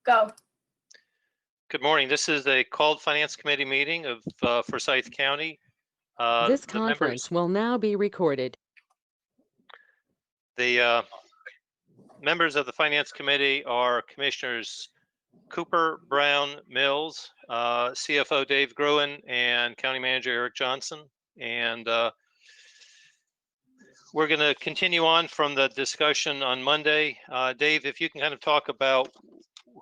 Go. Good morning. This is a called Finance Committee meeting of Forsyth County. This The conference will now be recorded. members of the Finance Committee are Commissioners Cooper, Brown, Mills, CFO Dave Gruen, and County Manager Eric Johnson. And we're going to continue on from the discussion on Monday. Dave, if you can kind of talk about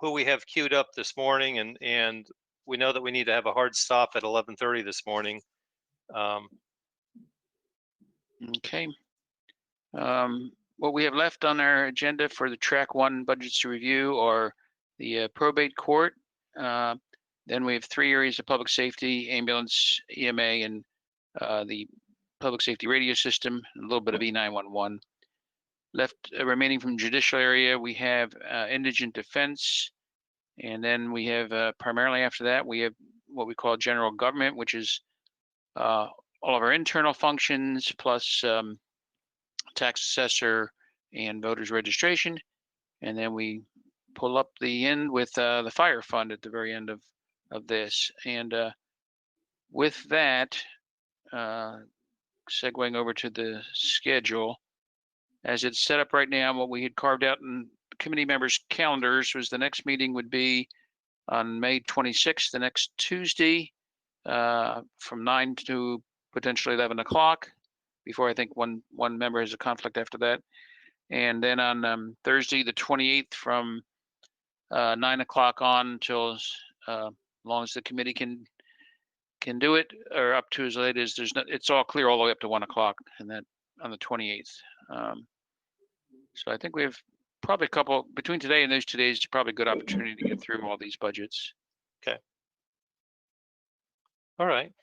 who we have queued up this morning, and we know that we need to have a hard stop at 11:30 this morning. Okay. What we have left on our agenda for the track 1 budgets to review are the probate court. Then we have 3 areas of public safety, ambulance, EMA, and the public safety radio system, a little bit of E911. Left remaining from judicial area, we have indigent defense. And then we have primarily after that, we have what we call general government, which is all of our internal functions plus tax assessor and voters registration. And then we pull up the end with the fire fund at the very end of this. And with that, segueing over to the schedule, as it's set up right now, what we had carved out in committee members' calendars was the next meeting would be on May 26th, the next Tuesday, from 9 to potentially 11 o'clock, before I think one member has a conflict after that. And then on Thursday, the 28th, from 9 o'clock on until as long as the committee can do it, or up to as late as it's all clear all the way up to 1 o'clock, and that on the 28th. So I think we have probably a couple between today and those 2 days, probably a good opportunity to get through all these budgets. Okay. All right.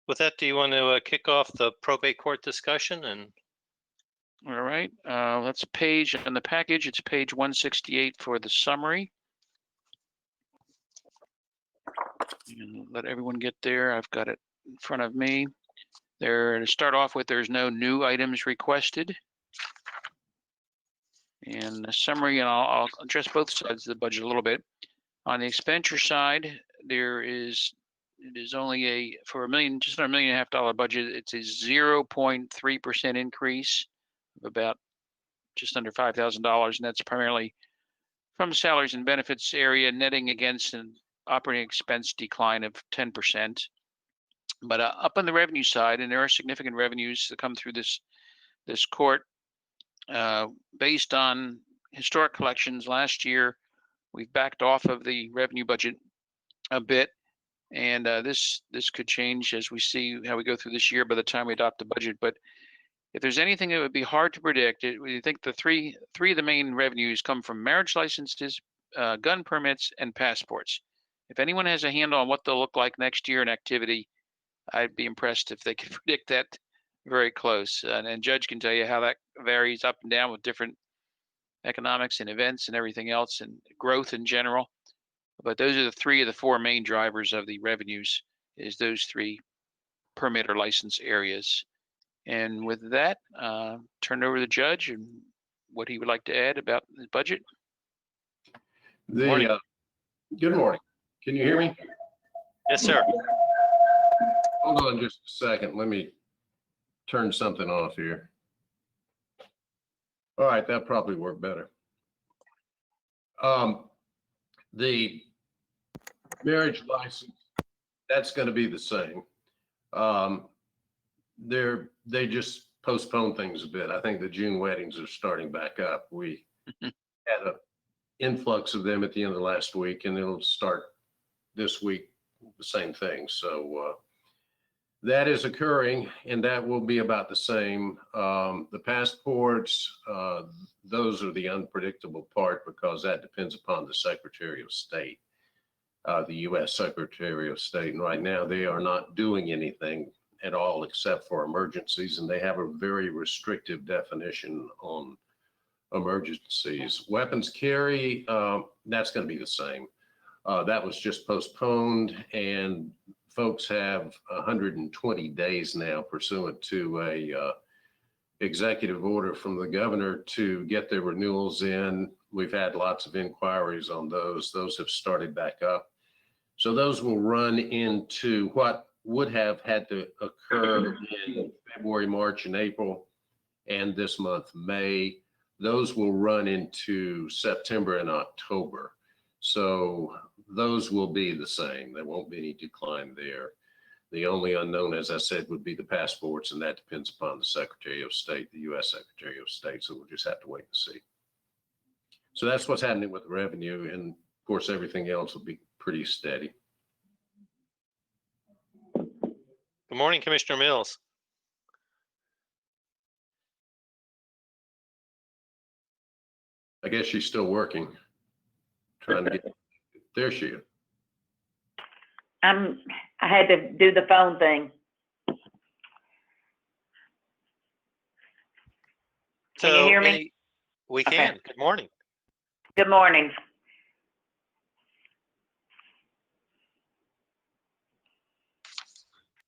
With that, do you want to kick off the probate court discussion? And all right, that's a page on the package. It's page 168 for the summary. And let everyone get there. I've got it in front of me. There, to start off with, there's no new items requested. And the summary, and I'll address both sides of the budget a little bit. On the expenditure side, it is only for just under $1.5 million budget. It's a 0.3% increase of about just under $5,000, and that's primarily from salaries and benefits area, netting against an operating expense decline of 10%. But up on the revenue side, and there are significant revenues that come through this court. Based on historic collections last year, we've backed off of the revenue budget a bit, and this could change as we see how we go through this year by the time we adopt the budget. But if there's anything that would be hard to predict, we think the three of the main revenues come from marriage licenses, gun permits, and passports. If anyone has a handle on what they'll look like next year in activity, I'd be impressed if they could predict that very close. And Judge can tell you how that varies up and down with different economics and events and everything else and growth in general. But those are the 3 of the 4 main drivers of the revenues, is those 3 permit or license areas. And with that, turn it over to the judge and what he would like to add about the budget. Good morning. Can you hear me? yes, sir. Hold on just a second. Let me turn something off here. All right, that probably worked better. The marriage license, that's going to be the same. They just postponed things a bit. I think the June weddings are starting back up. We had an influx of them at the end of last week, and it'll start this week, the same thing. So that is occurring, and that will be about the same. The passports, those are the unpredictable part, because that depends upon the Secretary of State, the U.S. Secretary of State. And right now they are not doing anything at all except for emergencies, and they have a very restrictive definition on emergencies. Weapons carry, that's going to be the same. That was just postponed, and folks have 120 days now pursuant to a executive order from the governor to get their renewals in. We've had lots of inquiries on those. Those have started back up. So those will run into what would have had to occur in February, March, and April, and this month, May. Those will run into September and October. So those will be the same. There won't be any decline there. The only unknown, as I said, would be the passports, and that depends upon the Secretary of State, the U.S. Secretary of State. So we'll just have to wait and see. So that's what's happening with revenue. And of course, everything else will be pretty steady. Good morning, Commissioner Mills. I guess she's still working, trying to get, there she is. I had to do the phone thing. Can you hear me? We Okay. can. Good morning. Good morning.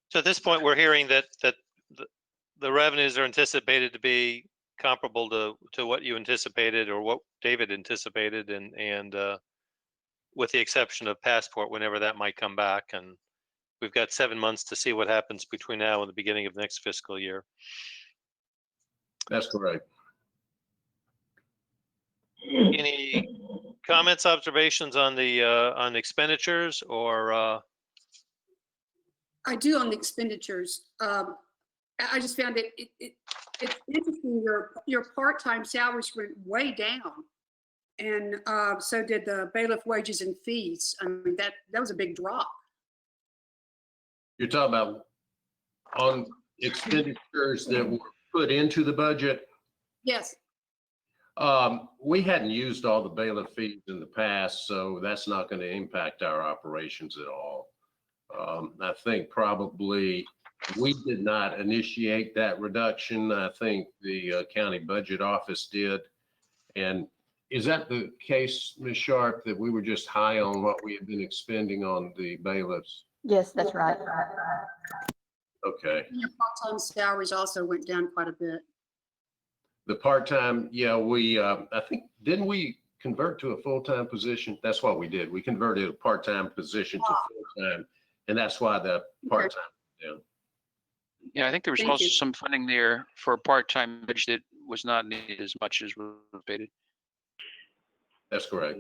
So at this point, we're hearing that the revenues are anticipated to be comparable to what you anticipated or what David anticipated, and with the exception of passport, whenever that might come back. And we've got 7 months to see what happens between now and the beginning of next fiscal year. That's correct. Any comments, observations on the expenditures, or I do on the expenditures. I just found it's interesting. Your part-time salaries went way down, and so did the bailiff wages and fees. I mean, that was a big drop. You're talking about on expenditures that were put into the budget. Yes. We hadn't used all the bailiff fees in the past, so that's not going to impact our operations at all. I think probably we did not initiate that reduction. I think the county budget office did. And is that the case, Ms. Sharp, that we were just high on what we had been expending on the bailiffs? Yes, that's right. Okay. And your part-time salaries also went down quite a bit. The part-time, yeah, we, I think, didn't we convert to a full-time position? That's what we did. We converted a part-time position to full-time, and that's why the part-time went down. Yeah, I think there was Thank also you. some funding there for a part-time budget that was not needed as much as was anticipated. That's correct.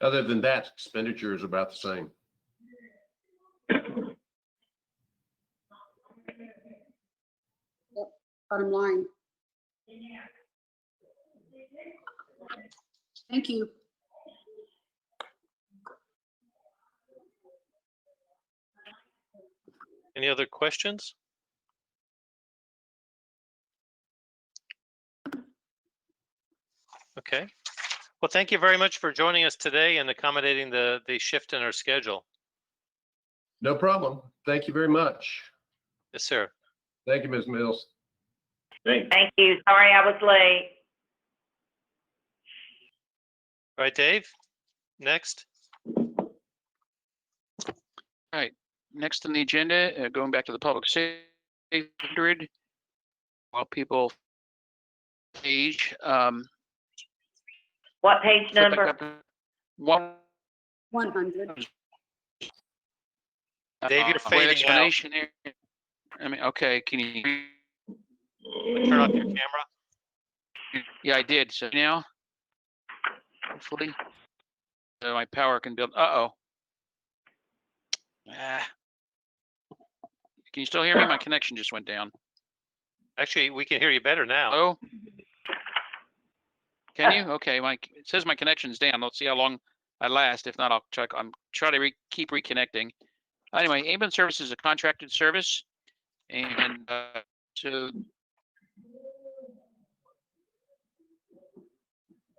Other than that, expenditure is about the same. Bottom line. Thank you. any other questions? Okay. Well, thank you very much for joining us today and accommodating the shift in our schedule. No problem. Thank you very much. Yes, sir. Thank you, Ms. Mills. Thank you. Sorry I was late. All right, Dave, next. Next on the agenda, going back to the public safety 100, while people page, What page flip back number? up to 100. Dave, you're great fading out. explanation here. I mean, okay, can you, Turn off your camera. yeah, I did. So now, hopefully, so my power can build, uh-oh. Ah. Can you still hear me? My connection just went down. Actually, we can hear you better now. Hello? Can you? Okay, it says my connection's down. Let's see how long I last. If not, I'll try to keep reconnecting. Anyway, ambulance service is a contracted service, and so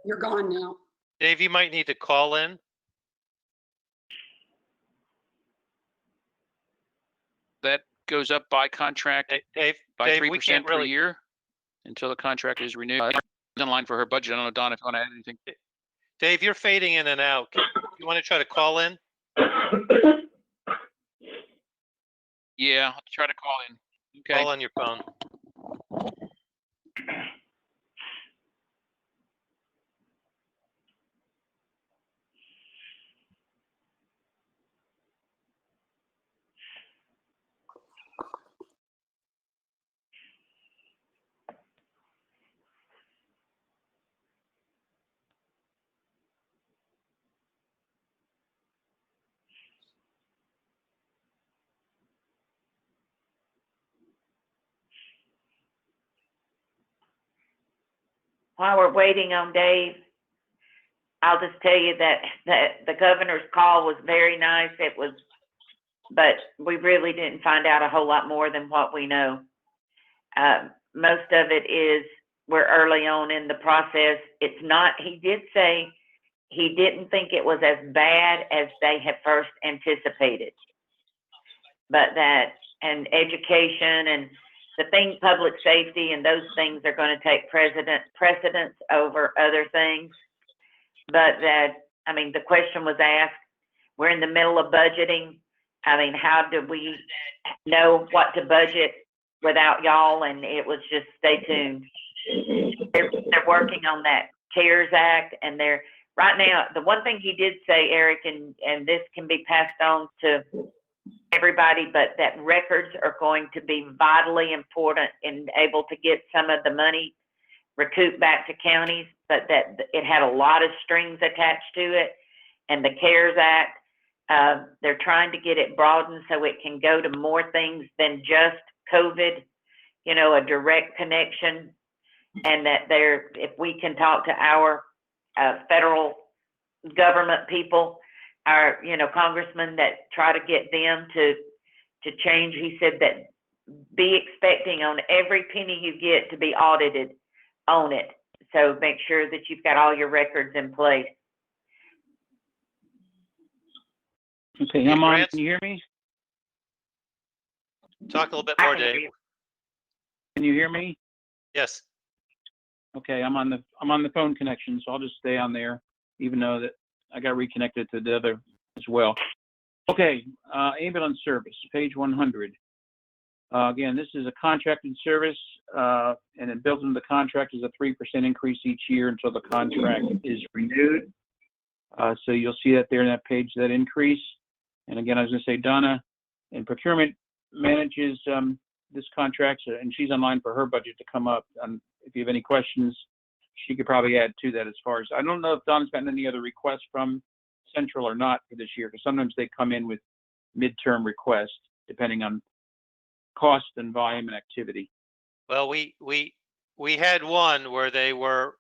You're gone now. Dave, you might need to call in. that goes up by contract Dave, by Dave, we 3% can't per really. year until the contract is renewed. In line for her budget. I don't know, Don, if you want to add anything. Dave, you're fading in and out. You want to try to call in? Yeah, I'll try to call in. Okay. Call on your phone. While we're waiting on Dave, I'll just tell you that the governor's call was very nice. It was, but we really didn't find out a whole lot more than what we know. Most of it is we're early on in the process. It's not, he did say he didn't think it was as bad as they had first anticipated. But that, and education and the thing, public safety and those things are going to take precedence over other things. But that, I mean, the question was asked, we're in the middle of budgeting. I mean, how do we know what to budget without y'all? And it was just, stay tuned. They're working on that CARES Act, and they're, right now, the one thing he did say, Eric, and this can be passed on to everybody, but that records are going to be vitally important in able to get some of the money recouped back to counties, but that it had a lot of strings attached to it. And the CARES Act, they're trying to get it broadened so it can go to more things than just COVID, you know, a direct connection. And that if we can talk to our federal government people, our, you know, congressmen, that try to get them to change. He said that be expecting on every penny you get to be audited on it. So make sure that you've got all your records in place. Okay, Hey, I'm on. Grant? Can you hear me? Talk a little bit I more, can hear Dave. you. Can you hear me? Yes. Okay, I'm on the phone connection, so I'll just stay on there, even though that I got reconnected to the other as well. Okay, ambulance service, page 100. Again, this is a contracted service, and then built into the contract is a 3% increase each year until the contract is renewed. So you'll see that there in that page, that increase. And again, I was going to say, Donna in procurement manages this contract, and she's online for her budget to come up. If you have any questions, she could probably add to that as far as, I don't know if Donna's gotten any other requests from Central or not for this year, because sometimes they come in with midterm requests depending on cost and volume and activity. Well, we had one where they were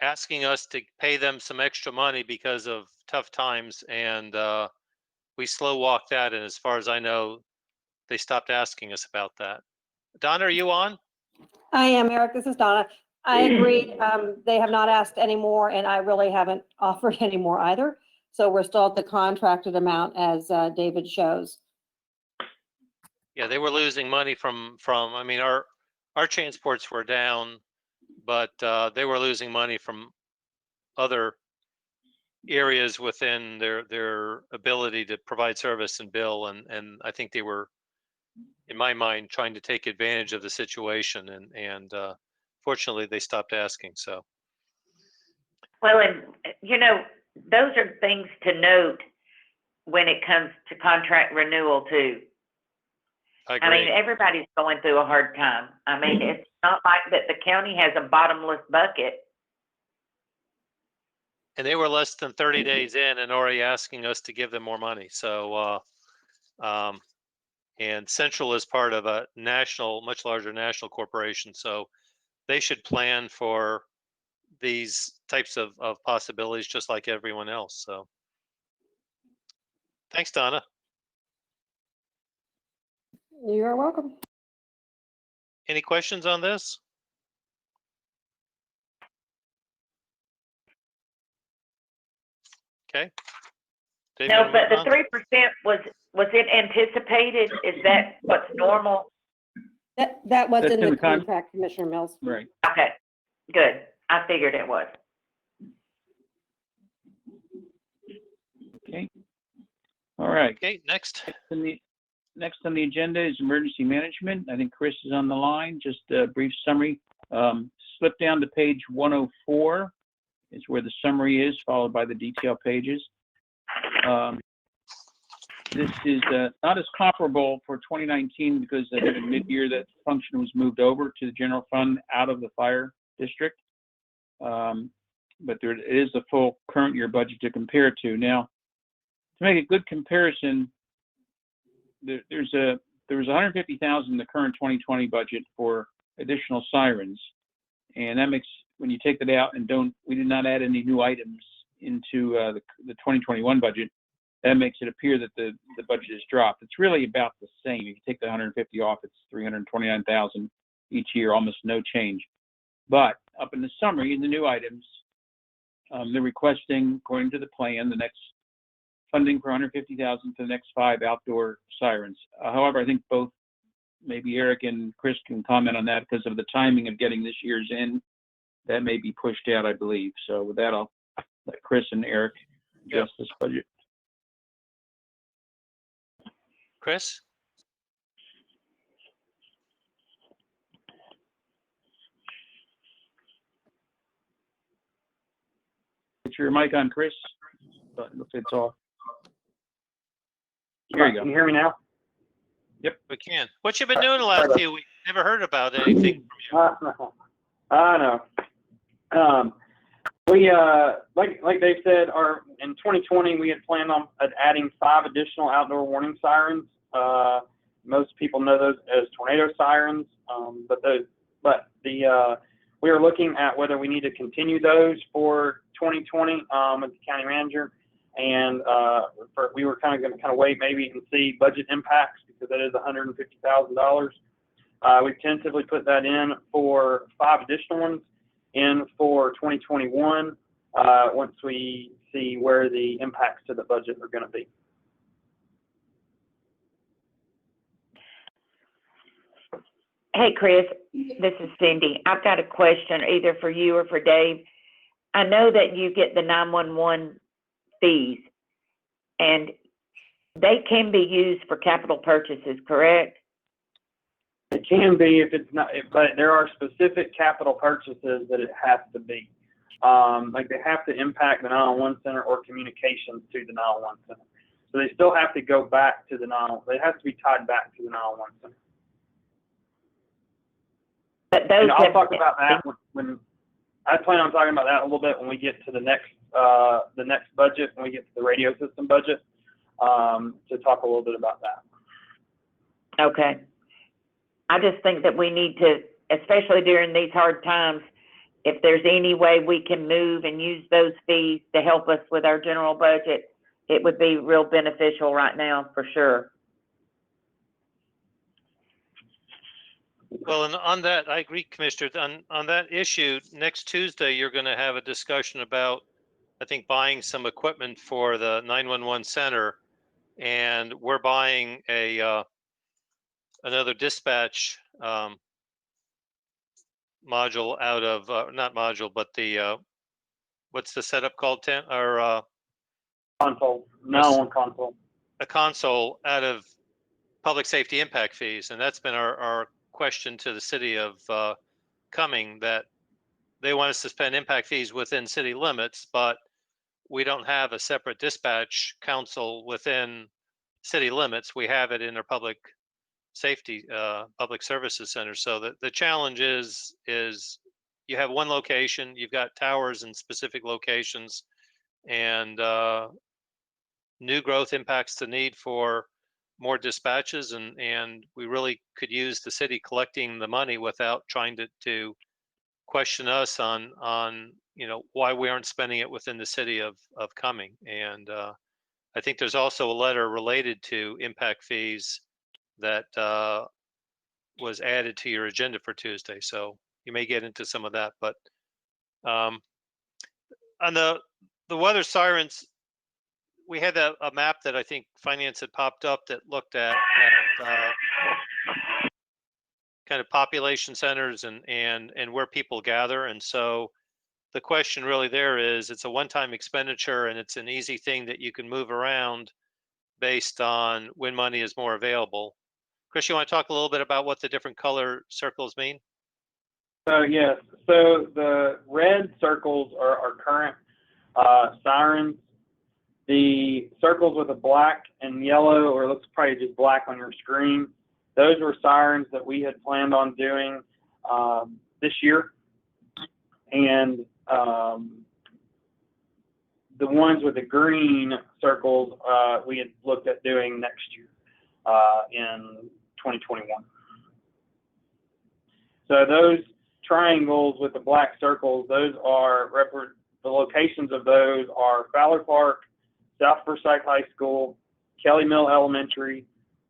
asking us to pay them some extra money because of tough times, and we slow walked that. And as far as I know, they stopped asking us about that. Donna, are you on? I am, Eric. This is Donna. I agree. They have not asked anymore, and I really haven't offered anymore either. So we're still at the contracted amount as David shows. Yeah, they were losing money from. I mean, our transports were down, but they were losing money from other areas within their ability to provide service and bill, and I think they were, in my mind, trying to take advantage of the situation, and fortunately they stopped asking. So, Well, and you know, those are things to note when it comes to contract renewal too. I I mean, agree. everybody's going through a hard time. I mean, it's not like that the county has a bottomless bucket. And they were less than 30 days in and already asking us to give them more money. So, and Central is part of a national, much larger national corporation. So they should plan for these types of possibilities just like everyone else. So thanks, Donna. You're welcome. Any questions on this? Okay. Dave, you No, wanna but move the on? 3% was it anticipated? Is that what's normal? That was That's in in the the con- contract, Commissioner Mills. Right. Okay, good. I figured it was. Okay. All right. Okay, next. next on the agenda is emergency management. I think Chris is on the line. Just a brief summary. Slip down to page 104 is where the summary is, followed by the detail pages. This is not as comparable for 2019 because I think in mid-year that function was moved over to the general fund out of the fire district. But there is a full current year budget to compare it to. Now, to make a good comparison, there was 150,000 in the current 2020 budget for additional sirens, and that makes, when you take that out and we did not add any new items into the 2021 budget, that makes it appear that the budget is dropped. It's really about the same. If you take the 150 off, it's 329,000 each year, almost no change. But up in the summary, in the new items, they're requesting, according to the plan, the next funding for 150,000 for the next 5 outdoor sirens. However, I think both, maybe Eric and Chris can comment on that because of the timing of getting this year's in. That may be pushed out, I believe. So with that, I'll let Chris and Eric address this budget. Chris? Put your mic on, Chris. If it's off. Here you go. Can you hear me now? Yep, we can. What you been doing the last few weeks? Never heard about anything from you. I know. We like Dave said, in 2020 we had planned on adding 5 additional outdoor warning sirens. Most people know those as tornado sirens, but we are looking at whether we need to continue those for 2020 with the county manager, and we were kind of going to wait maybe and see budget impacts because that is $150,000. We've tentatively put that in for 5 additional ones in for 2021 once we see where the impacts to the budget are going to be. Hey, Chris, this is Cindy. I've got a question either for you or for Dave. I know that you get the 911 fees, and they can be used for capital purchases, correct? It can be if it's not, but there are specific capital purchases that it has to be. Like they have to impact the 911 center or communications to the 911 center. So they still have to go back to the 911. They have to be tied back to the 911 center. But those and I'll talk about that when I plan on talking about that a little bit when we get to the next budget, when we get to the radio system budget, to talk a little bit about that. Okay. I just think that we need to, especially during these hard times, if there's any way we can move and use those fees to help us with our general budget, it would be real beneficial right now for sure. Well, and on that, I agree, Commissioner. On that issue, next Tuesday, you're going to have a discussion about, I think, buying some equipment for the 911 center, and we're buying another dispatch module out of not module, but the what's the setup called? Console. No one console. A console out of public safety impact fees, and that's been our question to the city of Cumming, that they want us to spend impact fees within city limits, but we don't have a separate dispatch council within city limits. We have it in our public safety, public services center. So the challenge is you have one location, you've got towers in specific locations, and new growth impacts the need for more dispatches, and we really could use the city collecting the money without trying to question us on why we aren't spending it within the city of Cumming. And I think there's also a letter related to impact fees that was added to your agenda for Tuesday, so you may get into some of that. But on the weather sirens, we had a map that I think Finance had popped up that looked at kind of population centers and where people gather. And so the question really there is, it's a one-time expenditure and it's an easy thing that you can move around, based on when money is more available. Chris, you want to talk a little bit about what the different color circles mean? So yes, so the red circles are our current sirens. The circles with a black and yellow, or it looks probably just black on your screen, those were sirens that we had planned on doing this year. And the ones with the green circles, we had looked at doing next year in 2021. So those triangles with the black circles, those are the locations of those are Fowler Park, South Forsyth High School, Kelly Mill Elementary,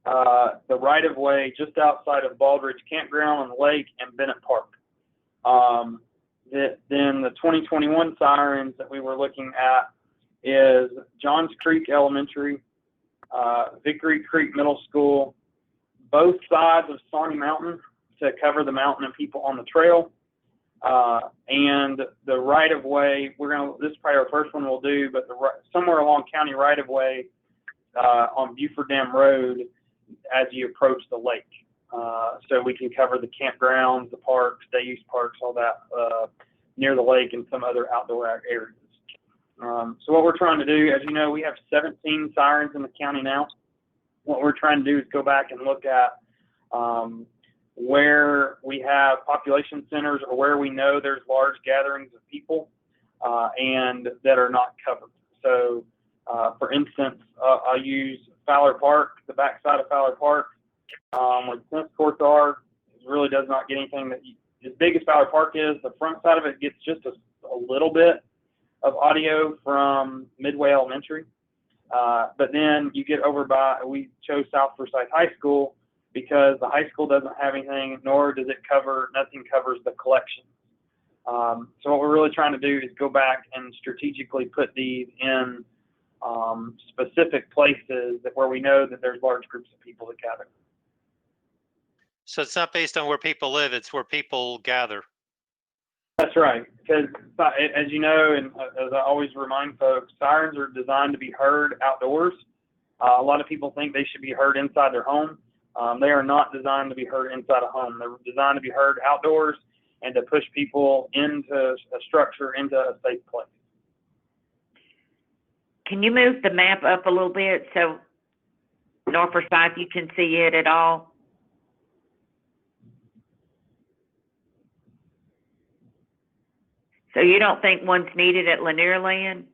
the right-of-way just outside of Baldridge Campground on the lake, and Bennett Park. Then the 2021 sirens that we were looking at is Johns Creek Elementary, Vickery Creek Middle School, both sides of Sawney Mountain to cover the mountain and people on the trail. And the right-of-way, this is probably our first one we'll do, but somewhere along county right-of-way on Buford Dam Road as you approach the lake. So we can cover the campgrounds, the parks, day use parks, all that near the lake and some other outdoor areas. So what we're trying to do, as you know, we have 17 sirens in the county now. What we're trying to do is go back and look at where we have population centers or where we know there's large gatherings of people and that are not covered. So, for instance, I'll use Fowler Park, the backside of Fowler Park, where the tennis courts are. It really does not get anything that as big as Fowler Park is. The front side of it gets just a little bit of audio from Midway Elementary. But then you get over we chose South Forsyth High School because the high school doesn't have anything, nor does it nothing covers the collection. So what we're really trying to do is go back and strategically put these in specific places where we know that there's large groups of people that gather. So it's not based on where people live, it's where people gather. That's right, because as you know, and as I always remind folks, sirens are designed to be heard outdoors. A lot of people think they should be heard inside their home. They are not designed to be heard inside a home. They're designed to be heard outdoors and to push people into a structure, into a safe place. Can you move the map up a little bit so north or south you can see it at all? So you don't think one's needed at Lanier Land?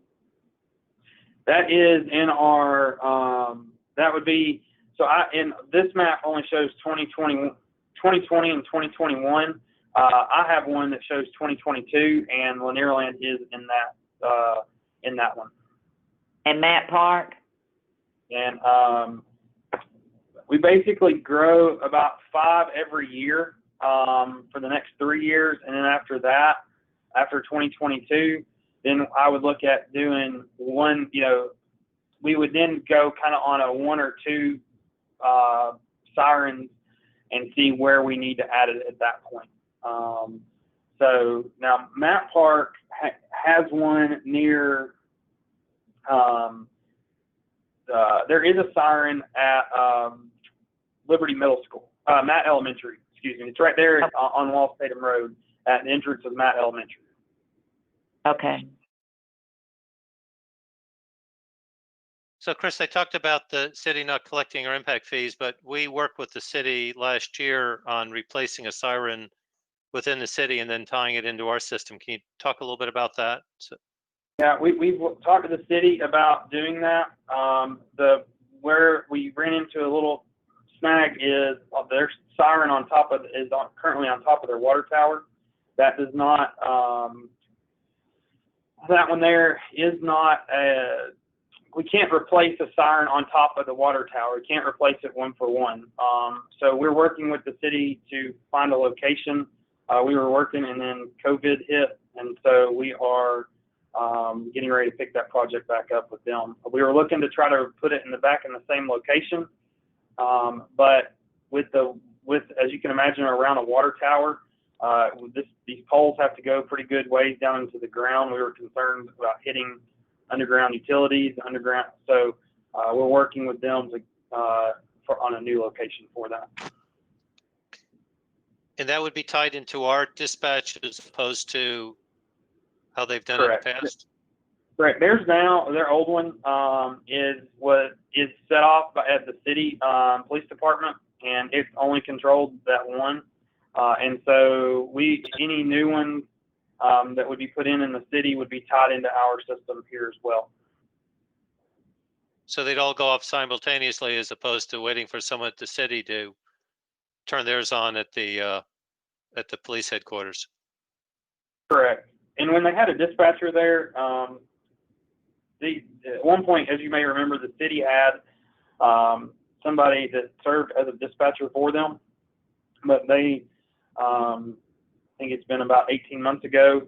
That is in our, that would be, so in this map only shows 2020 and 2021. I have one that shows 2022, and Lanier Land is in that one. And Matt Park? And we basically grow about 5 every year for the next 3 years, and then after that, after 2022, then I would look at doing one, we would then go kind of on a 1 or 2 sirens and see where we need to add it at that point. So now Matt Park has one near, there is a siren at Liberty Middle School, Matt Elementary, excuse me. It's right there on Wall Statham Road at the entrance of Matt Elementary. Okay. So Chris, I talked about the city not collecting our impact fees, but we worked with the city last year on replacing a siren within the city and then tying it into our system. Can you talk a little bit about that? Yeah, we've talked to the city about doing that. Where we ran into a little snag is their siren currently on top of their water tower. That does not, that one there is not, we can't replace a siren on top of the water tower. We can't replace it one for one. So we're working with the city to find a location. We were working and then COVID hit. And so we are getting ready to pick that project back up with them. We were looking to try to put it in the same location. But as you can imagine, around a water tower, these poles have to go pretty good ways down into the ground. We were concerned about hitting underground utilities, so we're working with them to, on a new location for that. And that would be tied into our dispatch as opposed to how they've done it in Correct. the past? Correct. There's now, their old one is set off at the city police department, and it's only controlled that one. And so any new ones that would be put in the city would be tied into our system here as well. So they'd all go off simultaneously as opposed to waiting for someone at the city to turn theirs on at the police headquarters. Correct. And when they had a dispatcher there, at one point, as you may remember, the city had somebody that served as a dispatcher for them, but they, I think it's been about 18 months ago,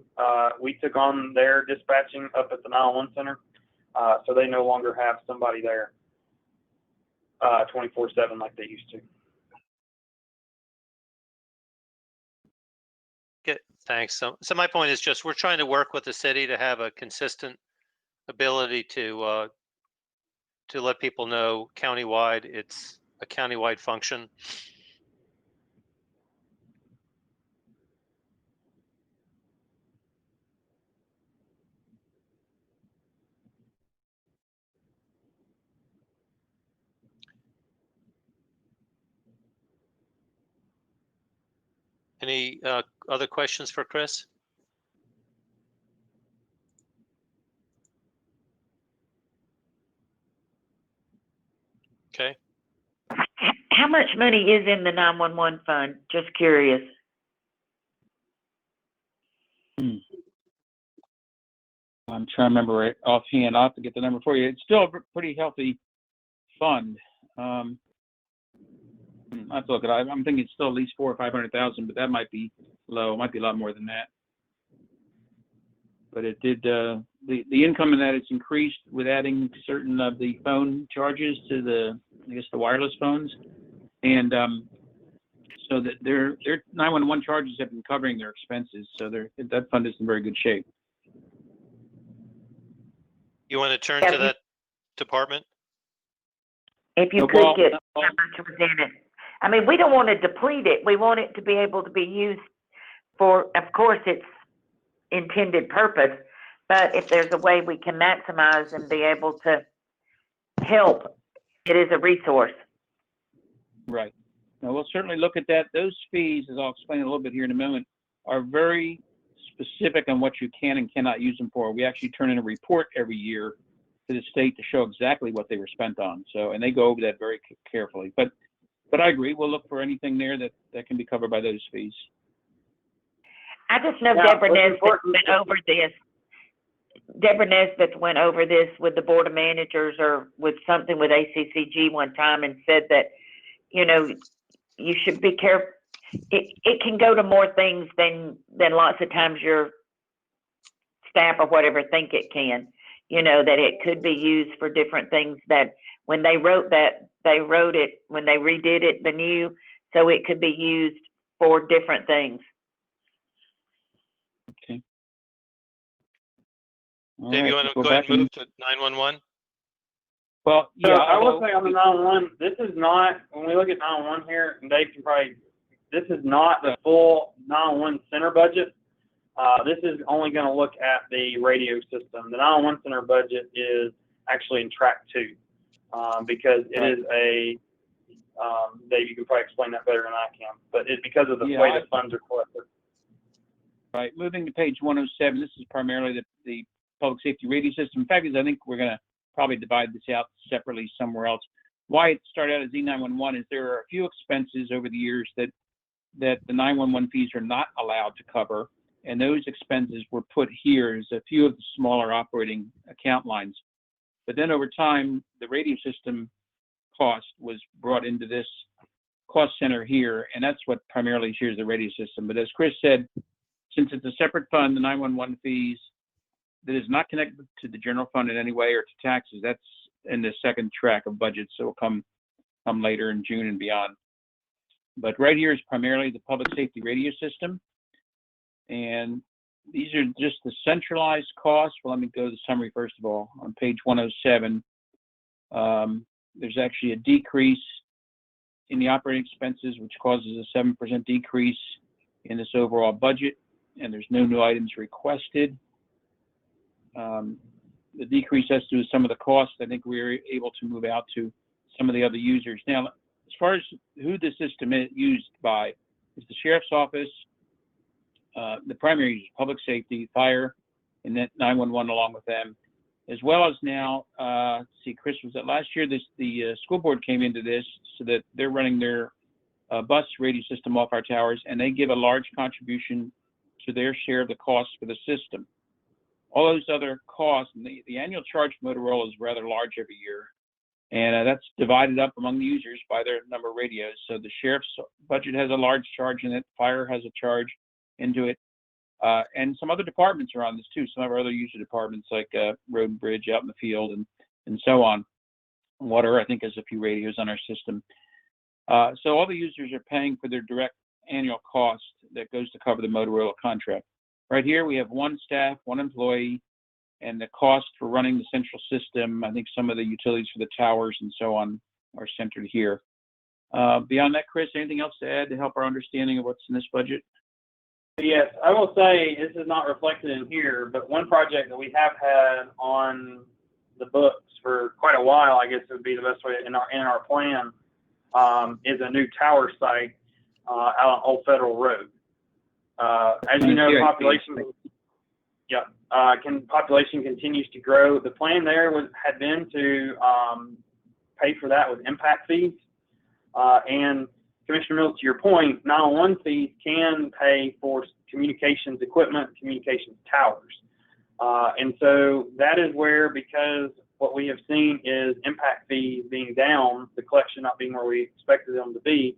we took on their dispatching up at the 911 center, so they no longer have somebody there 24/7 like they used to. Okay, thanks. So my point is just we're trying to work with the city to have a consistent ability to let people know countywide. It's a countywide function. Any other questions for Chris? Okay. How much money is in the 911 fund? Just curious. I'm trying to remember it offhand. I'll have to get the number for you. It's still a pretty healthy fund. I have to look at it. I'm thinking it's still at least 400,000 or 500,000, but that might be low. It might be a lot more than that. But it did. The income in that is increased with adding certain of the phone charges to the wireless phones, and so that their 911 charges have been covering their expenses. So that fund is in very good shape. You want to turn to that department? If you could get how much was in it. I mean, we don't want to deplete it. We want it to be able to be used for, of course, its intended purpose. But if there's a way we can maximize and be able to help, it is a resource. Right. Now, we'll certainly look at that. Those fees, as I'll explain a little bit here in a moment, are very specific on what you can and cannot use them for. We actually turn in a report every year to the state to show exactly what they were spent on. So, and they go over that very carefully. But I agree, we'll look for anything there that can be covered by those fees. I just know Now, Deborah what's Nesbitt important- went over this. Deborah Nesbitt went over this with the Board of Managers or with something with ACCG one time and said that, you know, you should be careful. It can go to more things than lots of times your staff or whatever think it can. You know, that it could be used for different things, that when they wrote that, they wrote it when they redid it, the new, so it could be used for different things. Okay. Dave, you want to go ahead and move to 911? Well, So yeah. I will say on the 911, this is not, when we look at 911 here, and Dave can probably, this is not the full 911 center budget. This is only going to look at the radio system. The 911 center budget is actually in track 2 because it is a, Dave, you can probably explain that better than I can, but it's because of the way the funds are collected. Right. Moving to page 107, this is primarily the public safety radio system. In fact, I think we're going to probably divide this out separately somewhere else. Why it started out as E911 is there are a few expenses over the years that the 911 fees are not allowed to cover, and those expenses were put here as a few of the smaller operating account lines. But then over time, the radio system cost was brought into this cost center here, and that's what primarily shares the radio system. But as Chris said, since it's a separate fund, the 911 fees, that is not connected to the general fund in any way or to taxes, that's in the second track of budget, so it'll come later in June and beyond. But right here is primarily the public safety radio system. And these are just the centralized costs. Well, let me go to the summary first of all. On page 107, There's actually a decrease in the operating expenses, which causes a 7% decrease in this overall budget, and there's no new items requested. The decrease has to do with some of the costs. I think we were able to move out to some of the other users. Now, as far as who the system is used by, is the sheriff's office, the primary users, public safety, fire, and then 911 along with them, as well as now, see, Chris, was that last year, the school board came into this so that they're running their bus radio system off our towers, and they give a large contribution to their share of the costs for the system. All those other costs, and the annual charge for Motorola is rather large every year, and that's divided up among the users by their number of radios. So the sheriff's budget has a large charge in it, fire has a charge into it, and some other departments are on this too. Some of our other user departments like road and bridge out in the field and so on. Water, I think, has a few radios on our system. So all the users are paying for their direct annual cost that goes to cover the Motorola contract. Right here, we have one staff, one employee, and the cost for running the central system. I think some of the utilities for the towers and so on are centered here. Beyond that, Chris, anything else to add to help our understanding of what's in this budget? Yes, I will say this is not reflected in here, but one project that we have had on the books for quite a while, I guess it would be the best way in our plan, is a new tower site out on Old Federal Road. As you know, population continues to grow. The plan there had been to pay for that with impact fees. And Commissioner Mills, to your point, 911 fees can pay for communications equipment, communications towers. And so that is where, because what we have seen is impact fees being down, the collection not being where we expected them to be,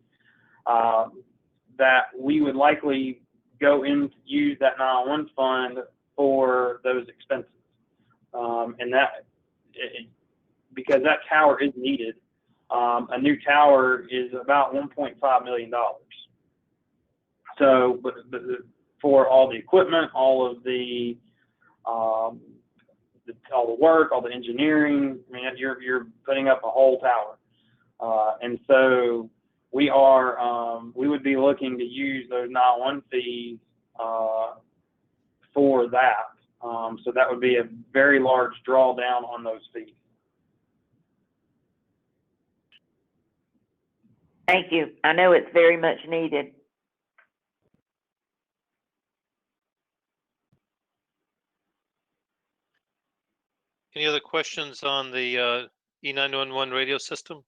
that we would likely go in to use that 911 fund for those expenses. And that, because that tower is needed, a new tower is about $1.5 million. So, but for all the equipment, all of the all the work, all the engineering, I mean, you're putting up a whole tower. And so we would be looking to use those 911 fees for that. So that would be a very large drawdown on those fees. Thank you. I know it's very much needed. Any other questions on the E911 radio system?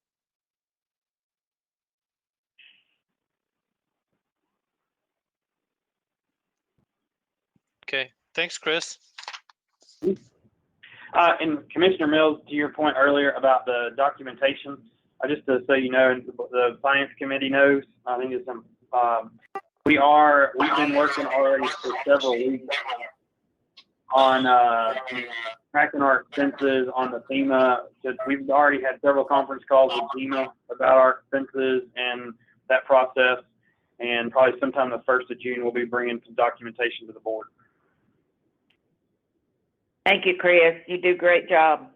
Okay, thanks, Chris. And Commissioner Mills, to your point earlier about the documentation, just so you know, and the Finance Committee knows, I think it's we've been working already for several weeks on tracking our expenses on the FEMA. We've already had several conference calls with FEMA about our expenses and that process, and probably sometime the 1st of June, we'll be bringing some documentation to the board. Thank you, Chris. You do a great job.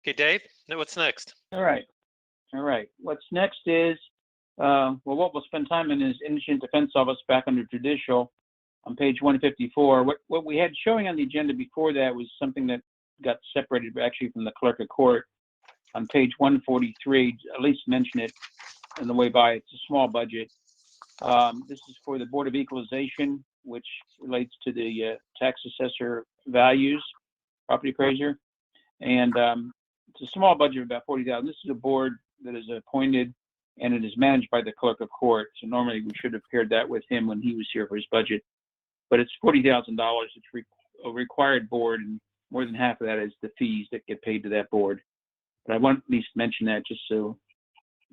Okay, Dave, what's next? All right. What's next is, what we'll spend time in is Indigent Defense Office back under judicial on page 154. What we had showing on the agenda before that was something that got separated actually from the clerk of court on page 143. At least mention it on the way by. It's a small budget. This is for the Board of Equalization, which relates to the tax assessor values, property appraiser. And it's a small budget of about $40,000. This is a board that is appointed and it is managed by the clerk of court. So normally we should have paired that with him when he was here for his budget. But it's $40,000. It's a required board, and more than half of that is the fees that get paid to that board. But I want to at least mention that just so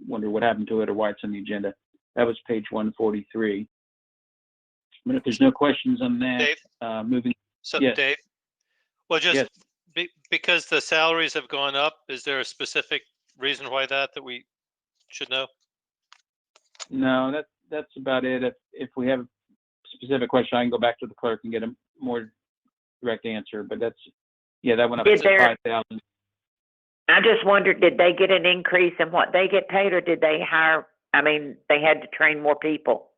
wonder what happened to it or why it's on the agenda. That was page 143. But if there's no questions on that, Dave? moving. So, Yes. Dave, well, just Yes. Because the salaries have gone up, is there a specific reason why that we should know? No, that's about it. If we have a specific question, I can go back to the clerk and get a more direct answer, but that's, yeah, that went up Did to there- 5,000. I just wondered, did they get an increase in what they get paid, or did they hire, I mean, they had to train more people?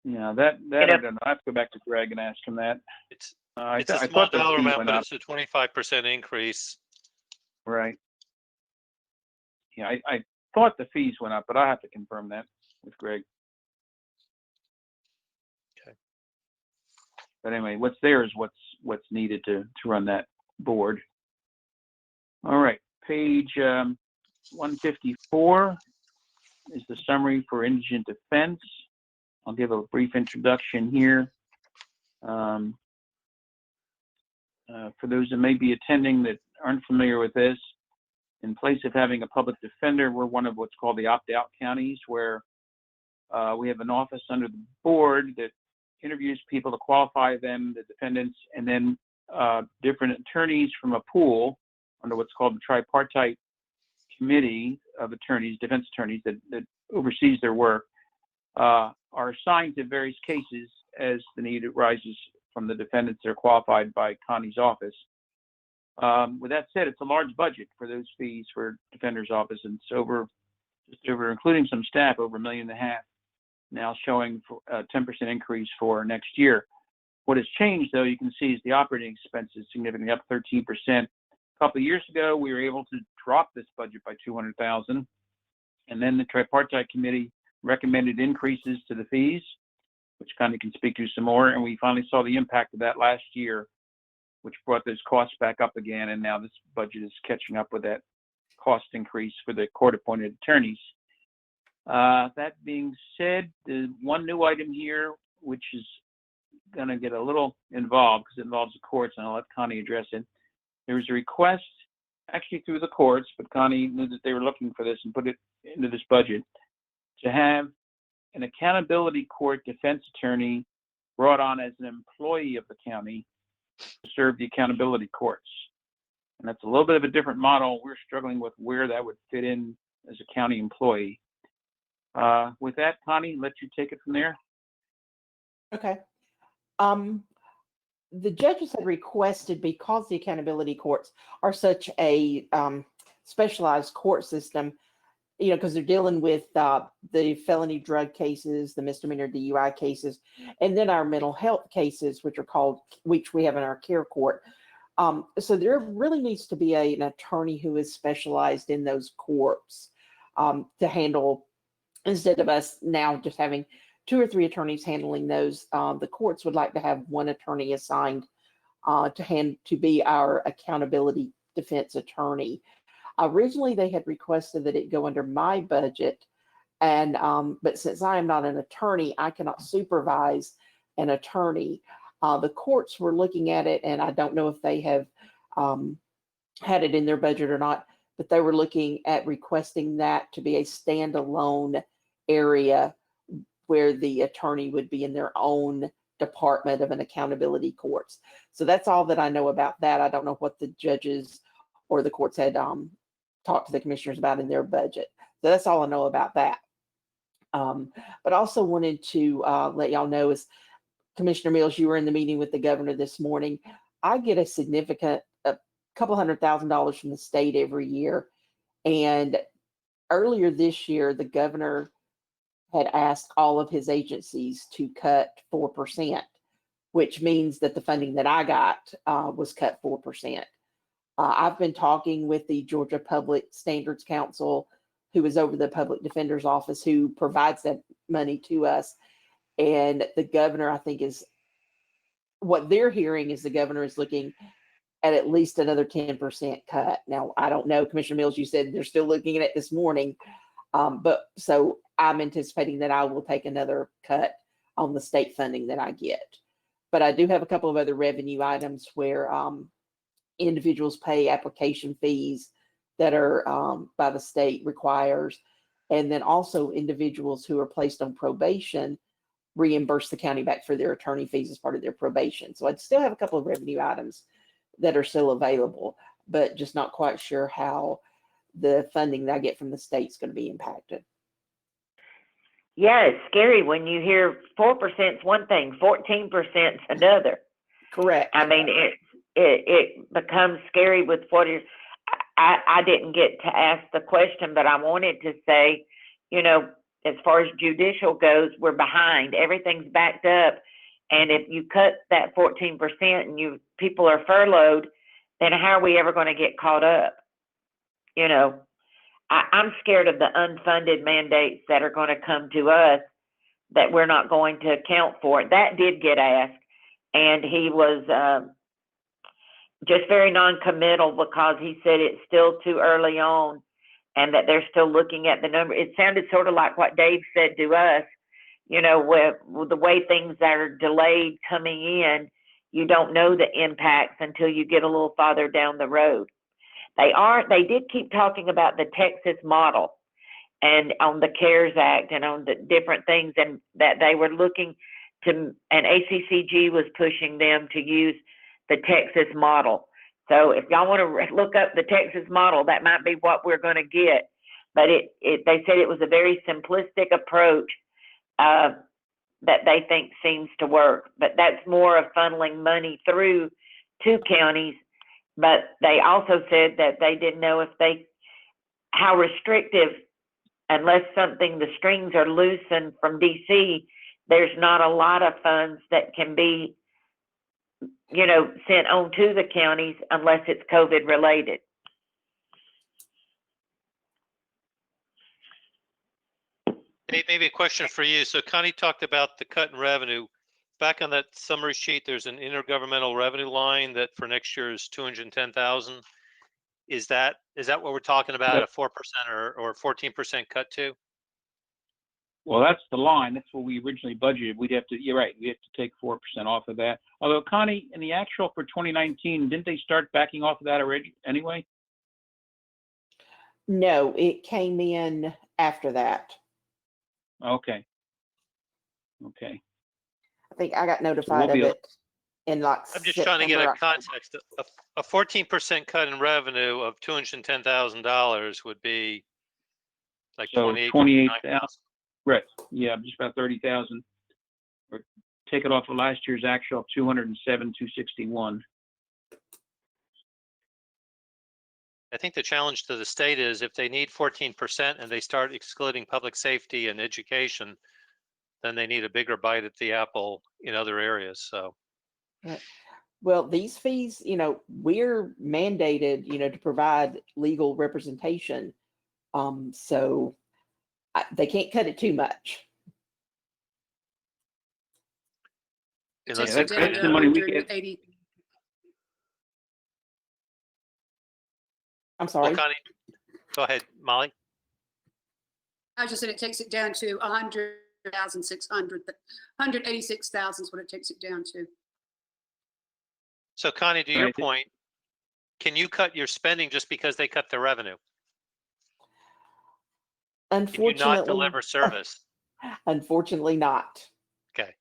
Yeah, that I know- don't know. I have to go back to Greg and ask him that. It's I it's a I small thought the dollar fee amount, went but up. it's a 25% increase. Right. Yeah, I thought the fees went up, but I have to confirm that with Greg. Okay. But anyway, what's there is what's needed to run that board. All right, page 154 is the summary for indigent defense. I'll give a brief introduction here. For those that may be attending that aren't familiar with this, in place of having a public defender, we're one of what's called the opt-out counties, where we have an office under the board that interviews people to qualify them, the defendants, and then different attorneys from a pool under what's called the tripartite committee of attorneys, defense attorneys that oversees their work, are assigned to various cases as the need arises from the defendants that are qualified by Connie's office. With that said, it's a large budget for those fees for defender's office, and it's just over, including some staff, over $1.5 million now, showing a 10% increase for next year. What has changed, though, you can see, is the operating expenses significantly up 13%. A couple of years ago, we were able to drop this budget by $200,000, and then the tripartite committee recommended increases to the fees, which Connie can speak to some more, and we finally saw the impact of that last year, which brought those costs back up again, and now this budget is catching up with that cost increase for the court-appointed attorneys. That being said, the one new item here, which is going to get a little involved because it involves the courts, and I'll let Connie address it. There was a request, actually through the courts, but Connie knew that they were looking for this and put it into this budget, to have an accountability court defense attorney brought on as an employee of the county to serve the accountability courts. And that's a little bit of a different model. We're struggling with where that would fit in as a county employee. With that, Connie, let you take it from there. Okay. The judges had requested, because the accountability courts are such a specialized court system, because they're dealing with the felony drug cases, the misdemeanor DUI cases, and then our mental health cases, which we have in our care court. So there really needs to be an attorney who is specialized in those courts to handle, instead of us now just having 2 or 3 attorneys handling those. The courts would like to have one attorney assigned to be our accountability defense attorney. Originally, they had requested that it go under my budget, and but since I am not an attorney, I cannot supervise an attorney. The courts were looking at it, and I don't know if they have had it in their budget or not, but they were looking at requesting that to be a standalone area where the attorney would be in their own department of an accountability courts. So that's all that I know about that. I don't know what the judges or the courts had talked to the commissioners about in their budget. So that's all I know about that. But also wanted to let y'all know, is Commissioner Mills, you were in the meeting with the governor this morning. I get a significant, a couple $100,000 from the state every year. And earlier this year, the governor had asked all of his agencies to cut 4%, which means that the funding that I got was cut 4%. I've been talking with the Georgia Public Standards Council, who is over the public defender's office, who provides that money to us. And the governor, I think, is what they're hearing is the governor is looking at least another 10% cut. Now, I don't know, Commissioner Mills, you said they're still looking at it this morning. But so I'm anticipating that I will take another cut on the state funding that I get. But I do have a couple of other revenue items where individuals pay application fees that are by the state requires. And then also individuals who are placed on probation reimburse the county back for their attorney fees as part of their probation. So I'd still have a couple of revenue items that are still available, but just not quite sure how the funding that I get from the state is going to be impacted. Yeah, it's scary when you hear 4%'s one thing, 14%'s another. Correct. I mean, it becomes scary with what is, I didn't get to ask the question, but I wanted to say, you know, as far as judicial goes, we're behind. Everything's backed up. And if you cut that 14% and people are furloughed, then how are we ever going to get caught up? You know, I'm scared of the unfunded mandates that are going to come to us that we're not going to account for. That did get asked, and he was just very non-committal because he said it's still too early on and that they're still looking at the number. It sounded sort of like what Dave said to us, you know, with the way things are delayed coming in, you don't know the impacts until you get a little farther down the road. They did keep talking about the Texas model and on the CARES Act and on the different things, and that they were looking to, and ACCG was pushing them to use the Texas model. So if y'all want to look up the Texas model, that might be what we're going to get. But they said it was a very simplistic approach that they think seems to work. But that's more of funneling money through to counties. But they also said that they didn't know how restrictive, unless the strings are loosened from DC, there's not a lot of funds that can be, you know, sent on to the counties unless it's COVID related. Dave, maybe a question for you. So Connie talked about the cut in revenue. Back on that summary sheet, there's an intergovernmental revenue line that for next year is 210,000. Is that what we're talking about? Yep. A 4% or 14% cut to? Well, that's the line. That's what we originally budgeted. You're right, we have to take 4% off of that. Although, Connie, in the actual for 2019, didn't they start backing off of that already anyway? No, it came in after that. Okay. I think I got notified of it in like I'm just trying to get a September. context. A 14% cut in revenue of $210,000 would be like So 28,000. Right. Yeah, just about 30,000. Or take it off of last year's actual of 207,261. I think the challenge to the state is if they need 14% and they start excluding public safety and education, then they need a bigger bite at the apple in other areas. So, Well, these fees, you know, we're mandated, you know, to provide legal representation. So they can't cut it too much. unless Takes they it cut down it the to money we get. 180. I'm Well, sorry. Connie, go ahead, Molly. I just said it takes it down to 100,600. 186,000 is what it takes it down to. So Connie, to your Right. point, can you cut your spending just because they cut their revenue? Can you not Unfortunately, deliver service? unfortunately not. Okay.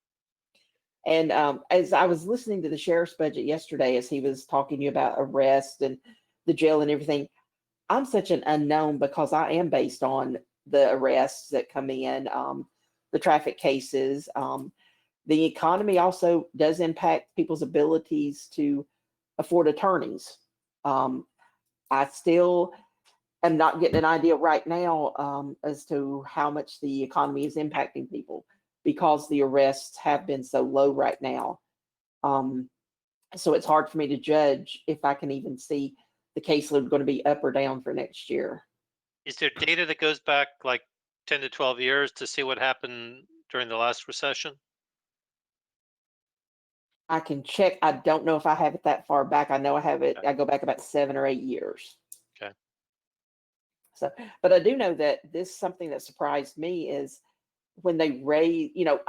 And as I was listening to the sheriff's budget yesterday, as he was talking to you about arrest and the jail and everything, I'm such an unknown because I am based on the arrests that come in, the traffic cases. The economy also does impact people's abilities to afford attorneys. I still am not getting an idea right now as to how much the economy is impacting people because the arrests have been so low right now. So it's hard for me to judge if I can even see the caseload going to be up or down for next year. Is there data that goes back like 10 to 12 years to see what happened during the last recession? I can check. I don't know if I have it that far back. I know I have it. I go back about 7 or 8 years. Okay. So, but I do know that this something that surprised me is when they raise, you know,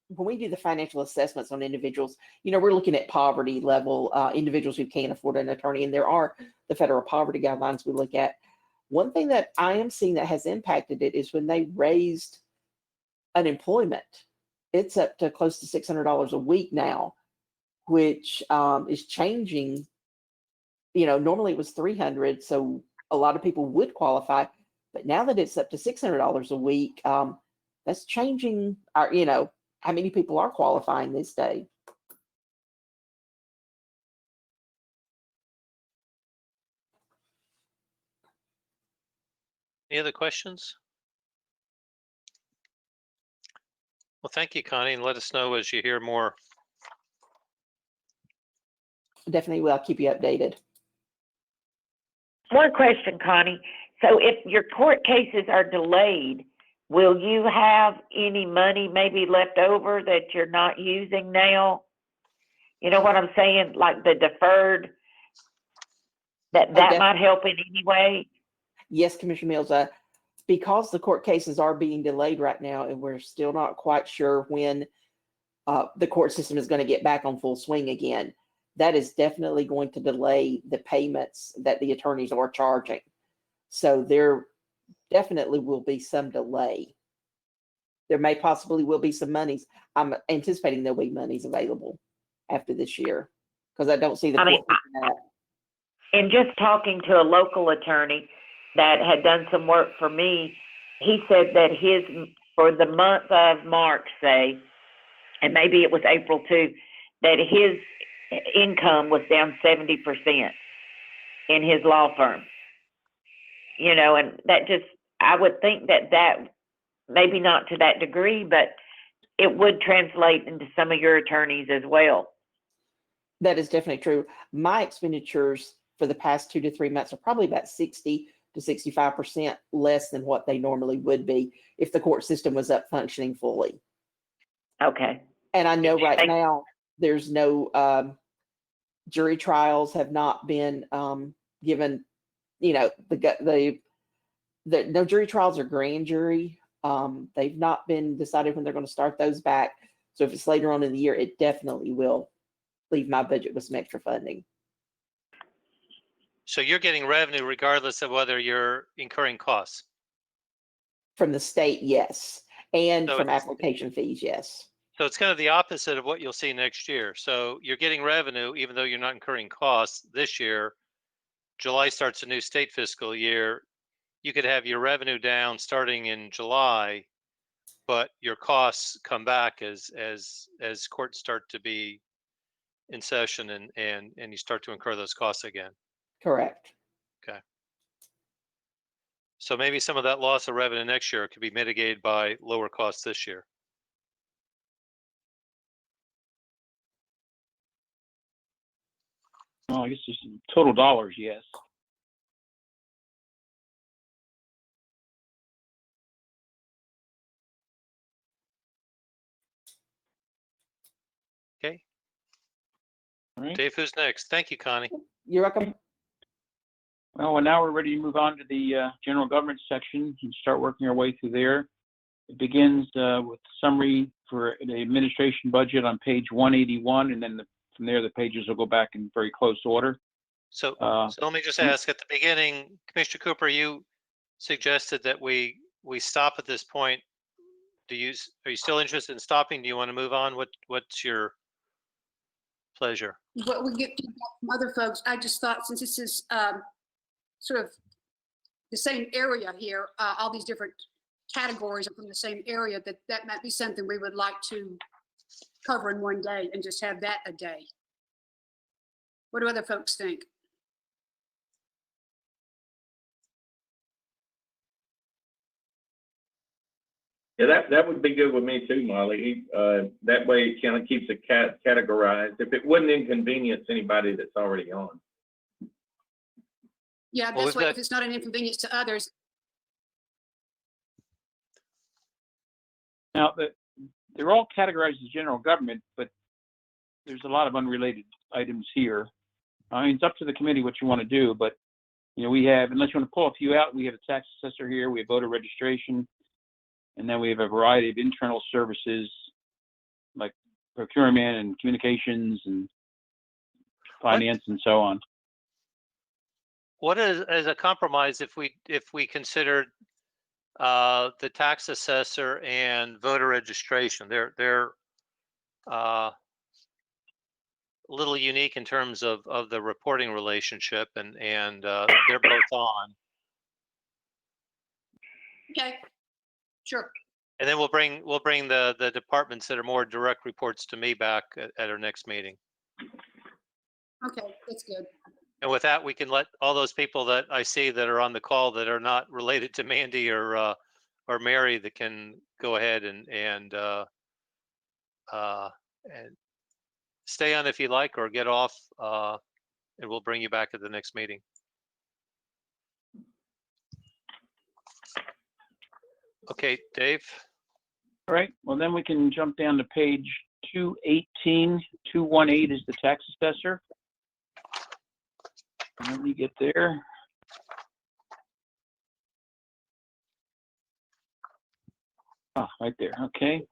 when we do the financial assessments on individuals, you know, we're looking at poverty level, individuals who can't afford an attorney, and there are the federal poverty guidelines we look at. One thing that I am seeing that has impacted it is when they raised unemployment. It's up to close to $600 a week now, which is changing. You know, normally it was $300, so a lot of people would qualify, but now that it's up to $600 a week, that's changing our, how many people are qualifying this day. Any other questions? Well, thank you, Connie, and let us know as you hear more. Definitely will keep you updated. One question, Connie. So if your court cases are delayed, will you have any money maybe left over that you're not using now? You know what I'm saying? Like the deferred, that definitely. might help in any way? Yes, Commissioner Mills, because the court cases are being delayed right now, and we're still not quite sure when the court system is going to get back on full swing again. That is definitely going to delay the payments that the attorneys are charging. So there definitely will be some delay. There may possibly will be some monies. I'm anticipating there'll be monies available after this year, because I don't see the court doing that. And just talking to a local attorney that had done some work for me, he said that for the month of March, say, and maybe it was April too, that his income was down 70% in his law firm. And that just, I would think that maybe not to that degree, but it would translate into some of your attorneys as well. That is definitely true. My expenditures for the past 2 to 3 months are probably about 60 to 65% less than what they normally would be if the court system was up functioning fully. Okay. And I know right now there's no jury trials have not been given. No jury trials are grand jury. They've not been decided when they're going to start those back. So if it's later on in the year, it definitely will leave my budget with some extra funding. So you're getting revenue regardless of whether you're incurring costs? From the state, yes. And So from application fees, yes. So it's kind of the opposite of what you'll see next year. So you're getting revenue even though you're not incurring costs this year. July starts a new state fiscal year. You could have your revenue down starting in July, but your costs come back as courts start to be in session and you start to incur those costs again. Correct. Okay. So maybe some of that loss of revenue next year could be mitigated by lower costs this year. Well, I guess just total dollars, yes. Okay. All right. Dave, who's next? Thank you, Connie. You're welcome. Well, now we're ready to move on to the general government section and start working our way through there. It begins with summary for the administration budget on page 181, and then from there the pages will go back in very close order. So let me just ask at the beginning, Commissioner Cooper, you suggested that we stop at this point. Are you still interested in stopping? Do you want to move on? What's your pleasure? But we get feedback from other folks. I just thought, since this is sort of the same area here, all these different categories are from the same area, that might be something we would like to cover in one day and just have that a day. What do other folks think? Yeah, that would be good with me too, Molly. That way it kind of keeps it categorized. If it wouldn't inconvenience anybody that's already on. Yeah, Well, that's why, if it's not an inconvenience to others. Now, they're all categorized as general government, but there's a lot of unrelated items here. I mean, it's up to the committee what you want to do, but we have, unless you want to pull a few out, we have a tax assessor here, we have voter registration, and then we have a variety of internal services like procurement and communications and finance and so on. What is as a compromise if we considered the tax assessor and voter registration? They're a little unique in terms of the reporting relationship, and they're both on. Okay, sure. And then we'll bring the departments that are more direct reports to me back at our next meeting. Okay, that's good. And with that, we can let all those people that I see that are on the call that are not related to Mandy or Mary that can go ahead and stay on if you like, or get off, and we'll bring you back at the next meeting. Okay, Dave. All right, well, then we can jump down to page 218. 218 is the tax assessor. Let me get there. Ah, right there, okay.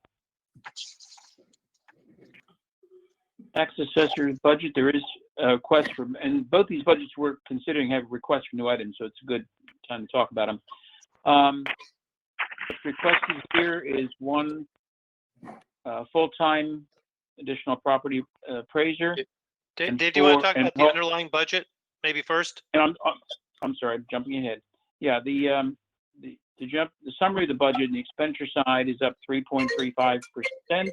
Tax assessor's budget, there is a request for, and both these budgets we're considering have requests for new items, so it's a good time to talk about them. What's requested here is one full-time additional property appraiser. Dave, do you want to talk about the underlying budget maybe first? And I'm sorry, I'm jumping ahead. Yeah, the summary of the budget and the expenditure side is up 3.35%.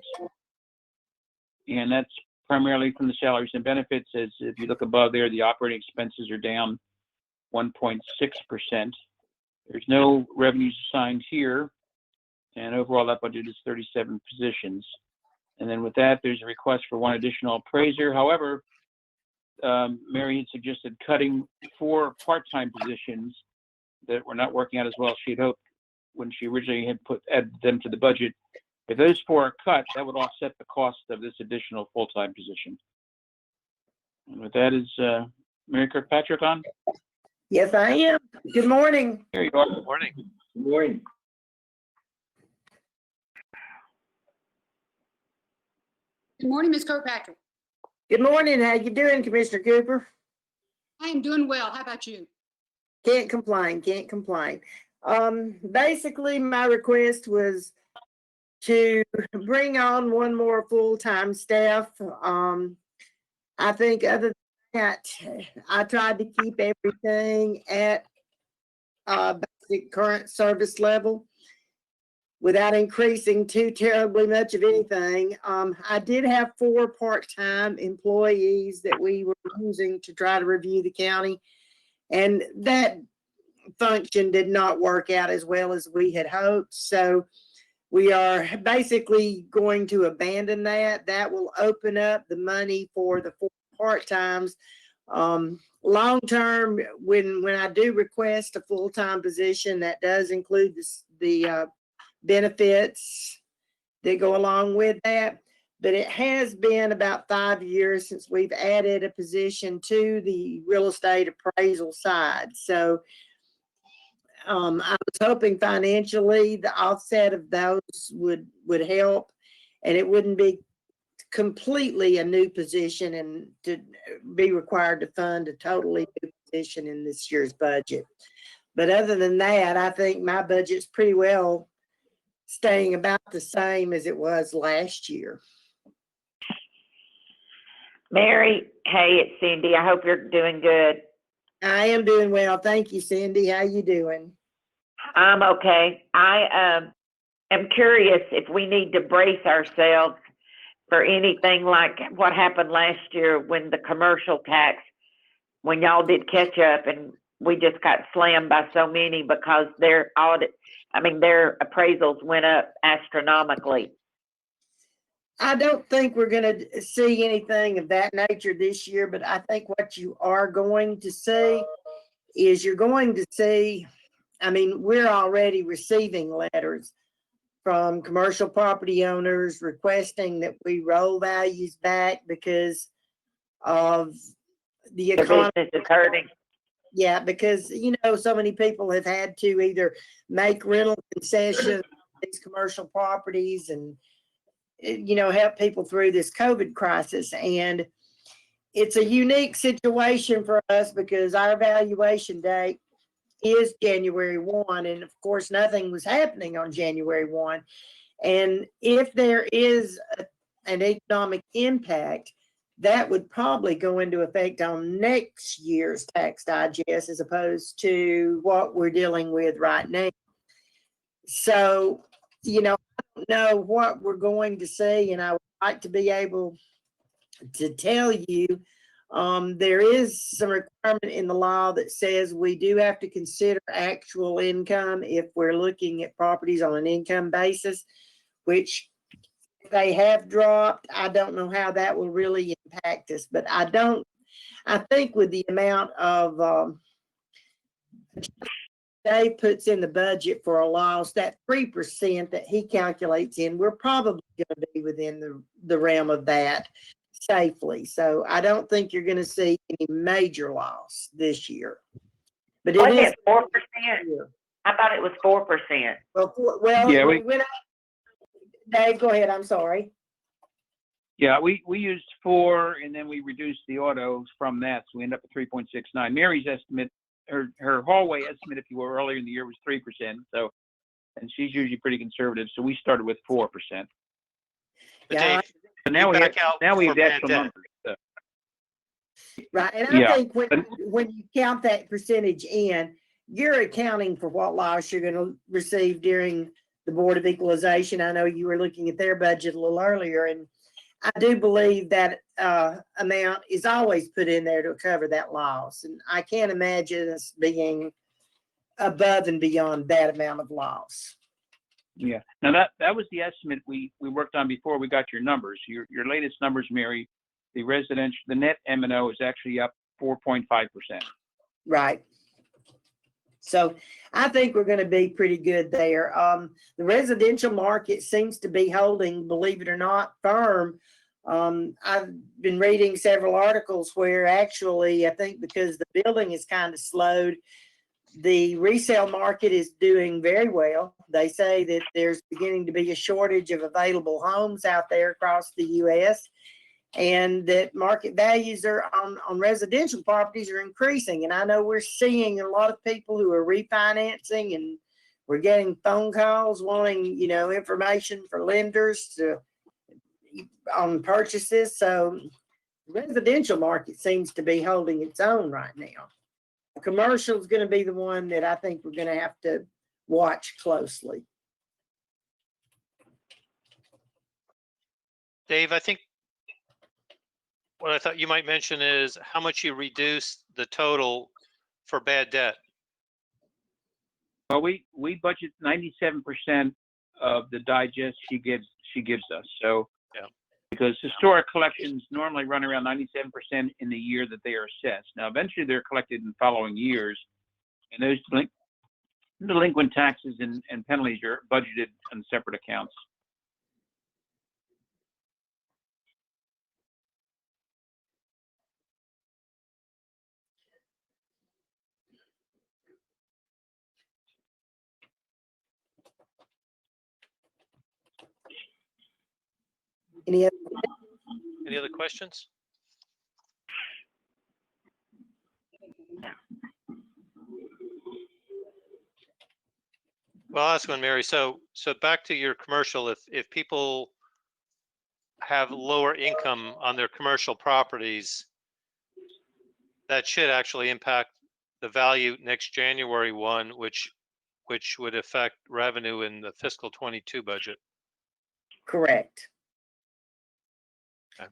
And that's primarily from the salaries and benefits. As if you look above there, the operating expenses are down 1.6%. There's no revenues assigned here. And overall, that budget is 37 positions. And then with that, there's a request for one additional appraiser. However, Mary had suggested cutting 4 part-time positions that were not working out as well as she'd hoped when she originally had added them to the budget. If those 4 are cut, that would offset the cost of this additional full-time position. And with that, is Mary Kirkpatrick on? Yes, I am. Good morning. Here you are. Good morning. Good morning. Good morning, Ms. Kirkpatrick. Good morning. How you doing, Commissioner Cooper? I am doing well. How about you? Can't complain, can't complain. Basically, my request was to bring on one more full-time staff. I think other than that, I tried to keep everything at basic current service level without increasing too terribly much of anything. I did have 4 part-time employees that we were using to try to review the county, and that function did not work out as well as we had hoped. So we are basically going to abandon that. That will open up the money for the 4 part-times. Long-term, when I do request a full-time position, that does include the benefits that go along with that. But it has been about 5 years since we've added a position to the real estate appraisal side. So I was hoping financially the offset of those would help, and it wouldn't be completely a new position and to be required to fund a totally new position in this year's budget. But other than that, I think my budget's pretty well staying about the same as it was last year. Mary, hey, it's Cindy. I hope you're doing good. I am doing well. Thank you, Cindy. How you doing? I'm okay. I am curious if we need to brace ourselves for anything like what happened last year when the commercial tax, when y'all did catch up and we just got slammed by so many because their appraisals went up astronomically. I don't think we're going to see anything of that nature this year, but I think what you are going to see is you're going to see, we're already receiving letters from commercial property owners requesting that we roll values back because of the economy. The business is hurting. Yeah, because, so many people have had to either make rental concessions, these commercial properties and, help people through this COVID crisis. And it's a unique situation for us because our evaluation date is January 1. And of course, nothing was happening on January 1. And if there is an economic impact, that would probably go into effect on next year's tax digest as opposed to what we're dealing with right now. So you know, I don't know what we're going to see, and I would like to be able to tell you, there is some requirement in the law that says we do have to consider actual income if we're looking at properties on an income basis, which they have dropped. I don't know how that will really impact us, but I think with the amount of, Dave puts in the budget for a loss, that 3% that he calculates in, we're probably going to be within the realm of that safely. So I don't think you're going to see any major loss this year. But it Wasn't is it 4%? year. I thought it was 4%. Well, Yeah, Dave, go ahead. I'm sorry. Yeah, we used 4 and then we reduced the autos from that. So we end up at 3.69. Mary's estimate, her hallway estimate, if you were earlier in the year, was 3%. So, and she's usually pretty conservative. So we started with 4%. But Yeah, Dave, But now we have, back out now we for have the bad actual debt. numbers. So. right. And I Yeah, think when you count that percentage in, you're accounting for what loss you're going to receive during the Board of Equalization. I know you were looking at their budget a little earlier, and I do believe that amount is always put in there to cover that loss. And I can't imagine us being above and beyond that amount of loss. Yeah. Now that was the estimate we worked on before we got your numbers. Your latest numbers, Mary, the net M&O is actually up 4.5%. Right. So I think we're going to be pretty good there. The residential market seems to be holding, believe it or not, firm. I've been reading several articles where actually, I think because the building is kind of slowed, the resale market is doing very well. They say that there's beginning to be a shortage of available homes out there across the U.S. and that market values are on residential properties are increasing. And I know we're seeing a lot of people who are refinancing, and we're getting phone calls wanting, information for lenders on purchases. So the residential market seems to be holding its own right now. Commercial is going to be the one that I think we're going to have to watch closely. Dave, I think what I thought you might mention is how much you reduced the total for bad debt. Well, we budget 97% of the digest she gives us. So, yeah. Because historic collections normally run around 97% in the year that they are assessed. Now, eventually they're collected in following years, and those delinquent taxes and penalties are budgeted on separate accounts. Any other questions? Well, I'll ask one, Mary. So back to your commercial, if people have lower income on their commercial properties, that should actually impact the value next January 1, which would affect revenue in the fiscal 22 budget. Correct. Okay.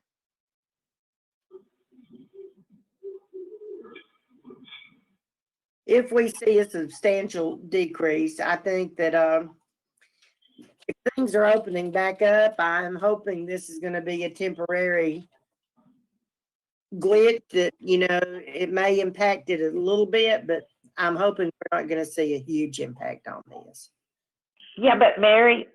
If we see a substantial decrease, I think that if things are opening back up, I'm hoping this is going to be a temporary glitch that, it may impact it a little bit, but I'm hoping we're not going to see a huge impact on this. Yeah, but Mary,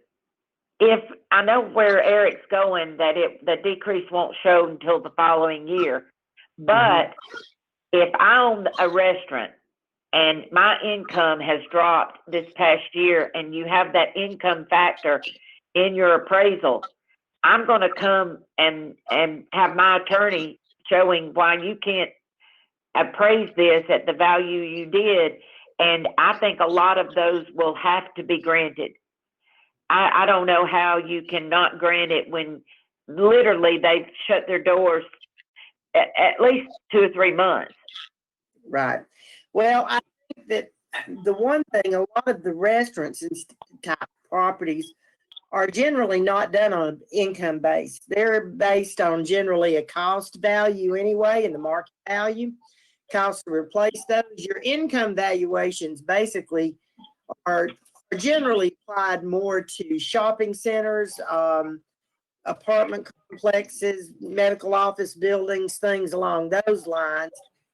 if I know where Eric's going, that the decrease won't show until the following year. But if I own a restaurant and my income has dropped this past year and you have that income factor in your appraisal, I'm going to come and have my attorney showing why you can't appraise this at the value you did. And I think a lot of those will have to be granted. I don't know how you cannot grant it when literally they've shut their doors at least 2 or 3 months. Right. Well, I think that the one thing, a lot of the restaurants and type properties are generally not done on an income base. They're based on generally a cost value anyway, and the market value. Cost to replace those. Your income valuations basically are generally applied more to shopping centers, apartment complexes, medical office buildings, things along those lines,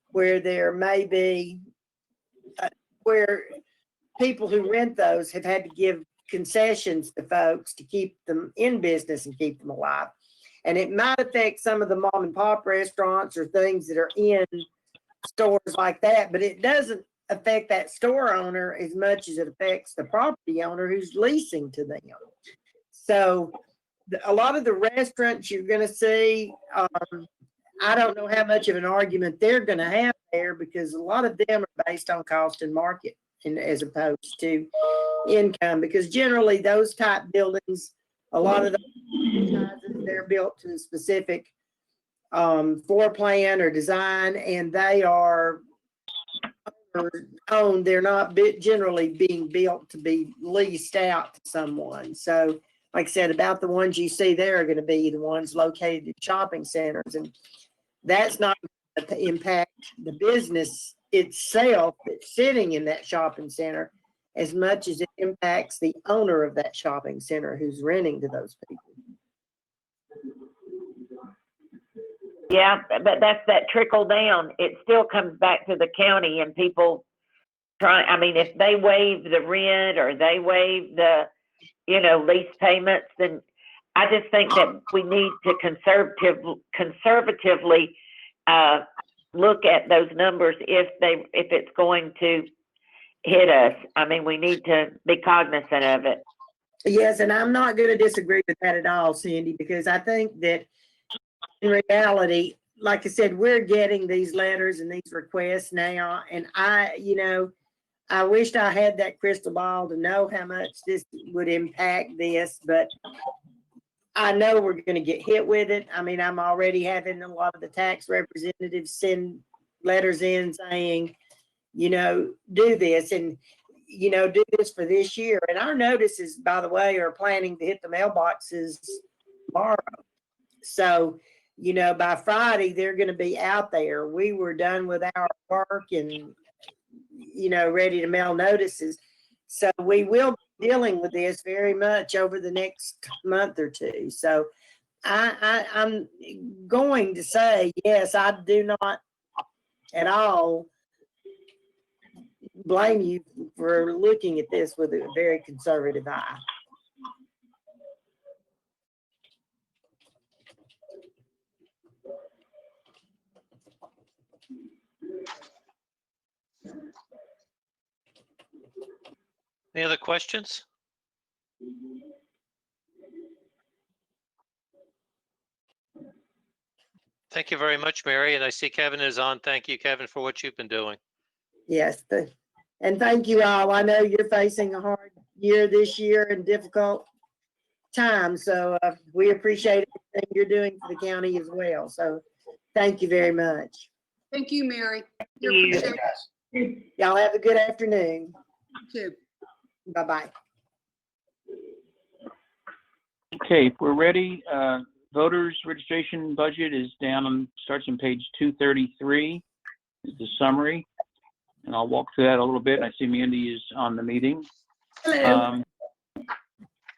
where there may be, where people who rent those have had to give concessions to folks to keep them in business and keep them alive. And it might affect some of the mom and pop restaurants or things that are in stores like that, but it doesn't affect that store owner as much as it affects the property owner who's leasing to them. So a lot of the restaurants you're going to see, I don't know how much of an argument they're going to have there, because a lot of them are based on cost and market, and as opposed to income, because generally those type buildings, a lot of those they're built to a specific floor plan or design, and they are owned. They're not generally being built to be leased out to someone. So like I said, about the ones you see there are going to be the ones located in shopping centers, and that's not going to impact the business itself that's sitting in that shopping center as much as it impacts the owner of that shopping center who's renting to those people. Yeah, but that's that trickle down. It still comes back to the county and people try, I mean, if they waive the rent or they waive the, lease payments, then I just think that we need to conservatively look at those numbers if it's going to hit us. I mean, we need to be cognizant of it. Yes, and I'm not going to disagree with that at all, Cindy, because I think that in reality, like I said, we're getting these letters and these requests now, and I wished I had that crystal ball to know how much this would impact this, but I know we're going to get hit with it. I mean, I'm already having a lot of the tax representatives send letters in saying, do this and, do this for this year. And our notices, by the way, are planning to hit the mailboxes tomorrow. So, by Friday, they're going to be out there. We were done with our work and, ready to mail notices. So we will be dealing with this very much over the next month or two. So I'm going to say, yes, I do not at all blame you for looking at this with a very conservative eye. Any other questions? Thank you very much, Mary. And I see Kevin is on. Thank you, Kevin, for what you've been doing. Yes, and thank you all. I know you're facing a hard year this year and difficult times, so we appreciate everything you're doing for the county as well. So thank you very much. Thank you, Mary. Y'all have a good afternoon. You too. Bye-bye. Okay, if we're ready, voters registration budget is down starts on page 233, is the summary. And I'll walk through that a little bit. I see Mandy is on the meeting. Hello.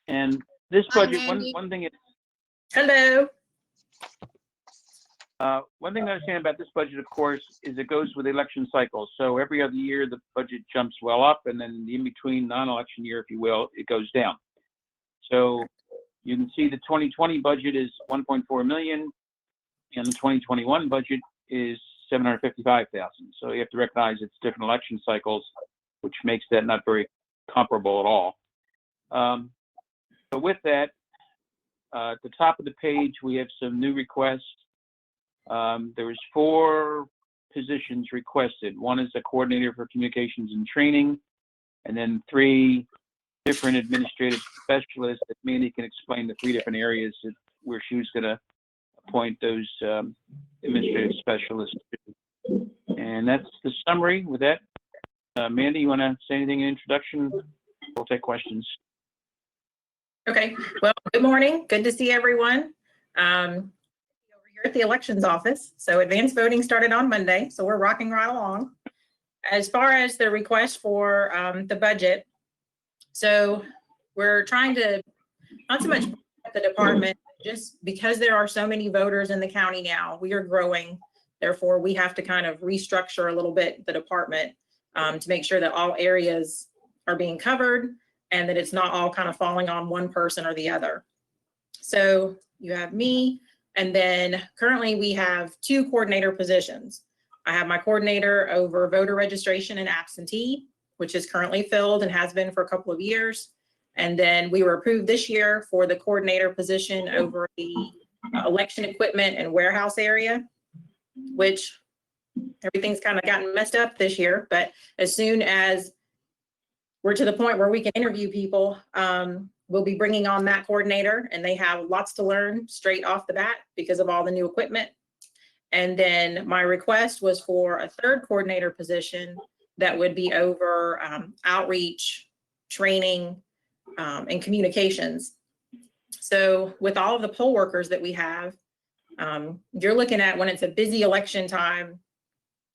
And this Hi, budget, Mandy. one thing Hello. one thing to understand about this budget, of course, is it goes with election cycles. So every other year, the budget jumps well up, and then in between non-election year, if you will, it goes down. So you can see the 2020 budget is 1.4 million, and the 2021 budget is 755,000. So you have to recognize it's different election cycles, which makes that not very comparable at all. So with that, at the top of the page, we have some new requests. There was 4 positions requested. One is a coordinator for communications and training, and then 3 different administrative specialists that Mandy can explain the 3 different areas where she was going to appoint those administrative specialists. And that's the summary. With that, Mandy, you want to say anything in introduction? We'll take questions. Okay, well, good morning. Good to see everyone. Over here at the elections office. So advanced voting started on Monday, so we're rocking right along. As far as the request for the budget, so we're trying to, not so much at the department, just because there are so many voters in the county now, we are growing. Therefore, we have to kind of restructure a little bit the department to make sure that all areas are being covered and that it's not all kind of falling on one person or the other. So you have me, and then currently we have 2 coordinator positions. I have my coordinator over voter registration and absentee, which is currently filled and has been for a couple of years. And then we were approved this year for the coordinator position over the election equipment and warehouse area, which everything's kind of gotten messed up this year. But as soon as we're to the point where we can interview people, we'll be bringing on that coordinator, and they have lots to learn straight off the bat because of all the new equipment. And then my request was for a 3rd coordinator position that would be over outreach, training, and communications. So with all of the poll workers that we have, you're looking at, when it's a busy election time,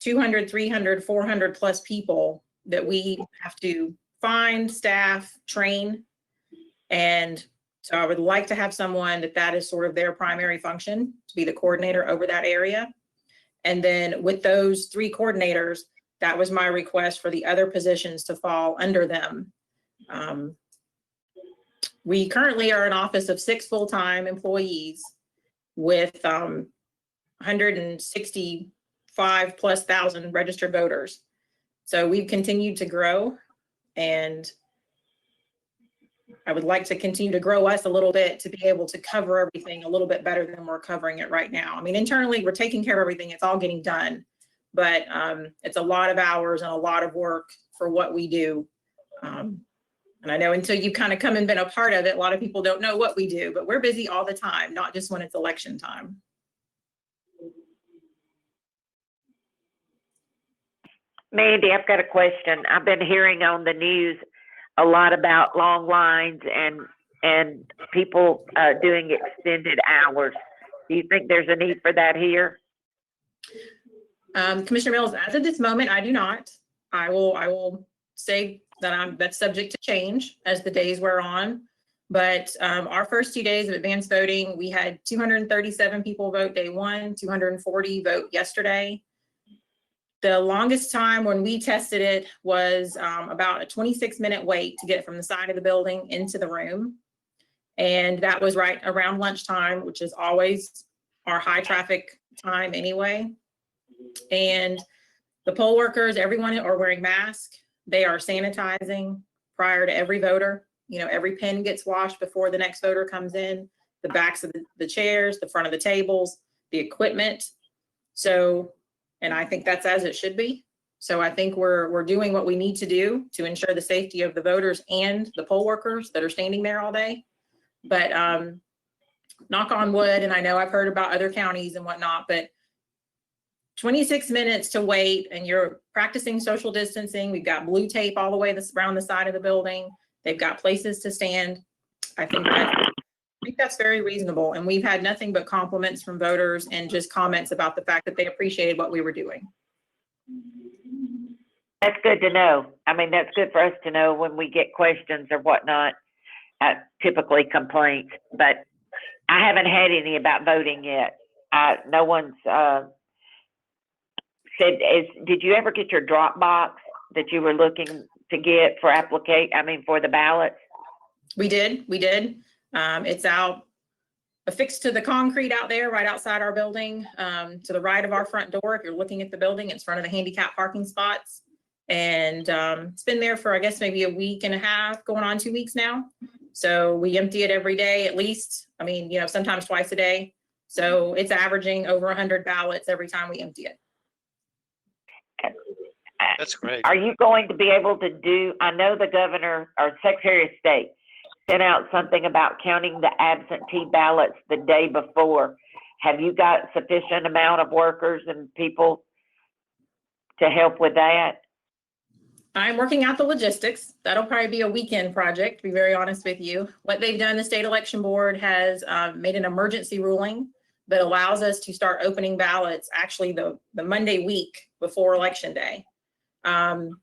200, 300, 400 plus people that we have to find, staff, train. And so I would like to have someone that is sort of their primary function, to be the coordinator over that area. And then with those 3 coordinators, that was my request for the other positions to fall under them. We currently are an office of 6 full-time employees with 165 plus thousand registered voters. So we've continued to grow, and I would like to continue to grow us a little bit to be able to cover everything a little bit better than we're covering it right now. I mean, internally, we're taking care of everything. It's all getting done, but it's a lot of hours and a lot of work for what we do. And I know until you kind of come and been a part of it, a lot of people don't know what we do, but we're busy all the time, not just when it's election time. Mandy, I've got a question. I've been hearing on the news a lot about long lines and people doing extended hours. Do you think there's a need for that here? Commissioner Mills, as of this moment, I do not. I will say that that's subject to change as the days wear on. But our first 2 days of advanced voting, we had 237 people vote day 1, 240 vote yesterday. The longest time when we tested it was about a 26-minute wait to get from the side of the building into the room. And that was right around lunchtime, which is always our high traffic time anyway. And the poll workers, everyone are wearing masks. They are sanitizing prior to every voter. You know, every pen gets washed before the next voter comes in, the backs of the chairs, the front of the tables, the equipment. So, and I think that's as it should be. So I think we're doing what we need to do to ensure the safety of the voters and the poll workers that are standing there all day. But knock on wood, and I know I've heard about other counties and whatnot, but 26 minutes to wait, and you're practicing social distancing. We've got blue tape all the way around the side of the building. They've got places to stand. I think that's very reasonable. And we've had nothing but compliments from voters and just comments about the fact that they appreciated what we were doing. That's good to know. I mean, that's good for us to know when we get questions or whatnot, typically complaints, but I haven't had any about voting yet. No one's said, did you ever get your drop box that you were looking to get for for the ballots? We did. It's out affixed to the concrete out there, right outside our building, to the right of our front door. If you're looking at the building, it's in front of the handicap parking spots. And it's been there for, I guess, maybe a week and a half, going on 2 weeks now. So we empty it every day, at least. I mean, you know, sometimes twice a day. So it's averaging over 100 ballots every time we empty it. That's great. Are you going to be able to do, I know the governor or Secretary of State sent out something about counting the absentee ballots the day before. Have you got sufficient amount of workers and people to help with that? I'm working out the logistics. That'll probably be a weekend project, to be very honest with you. What they've done, the state election board has made an emergency ruling that allows us to start opening ballots actually the Monday week before election day. And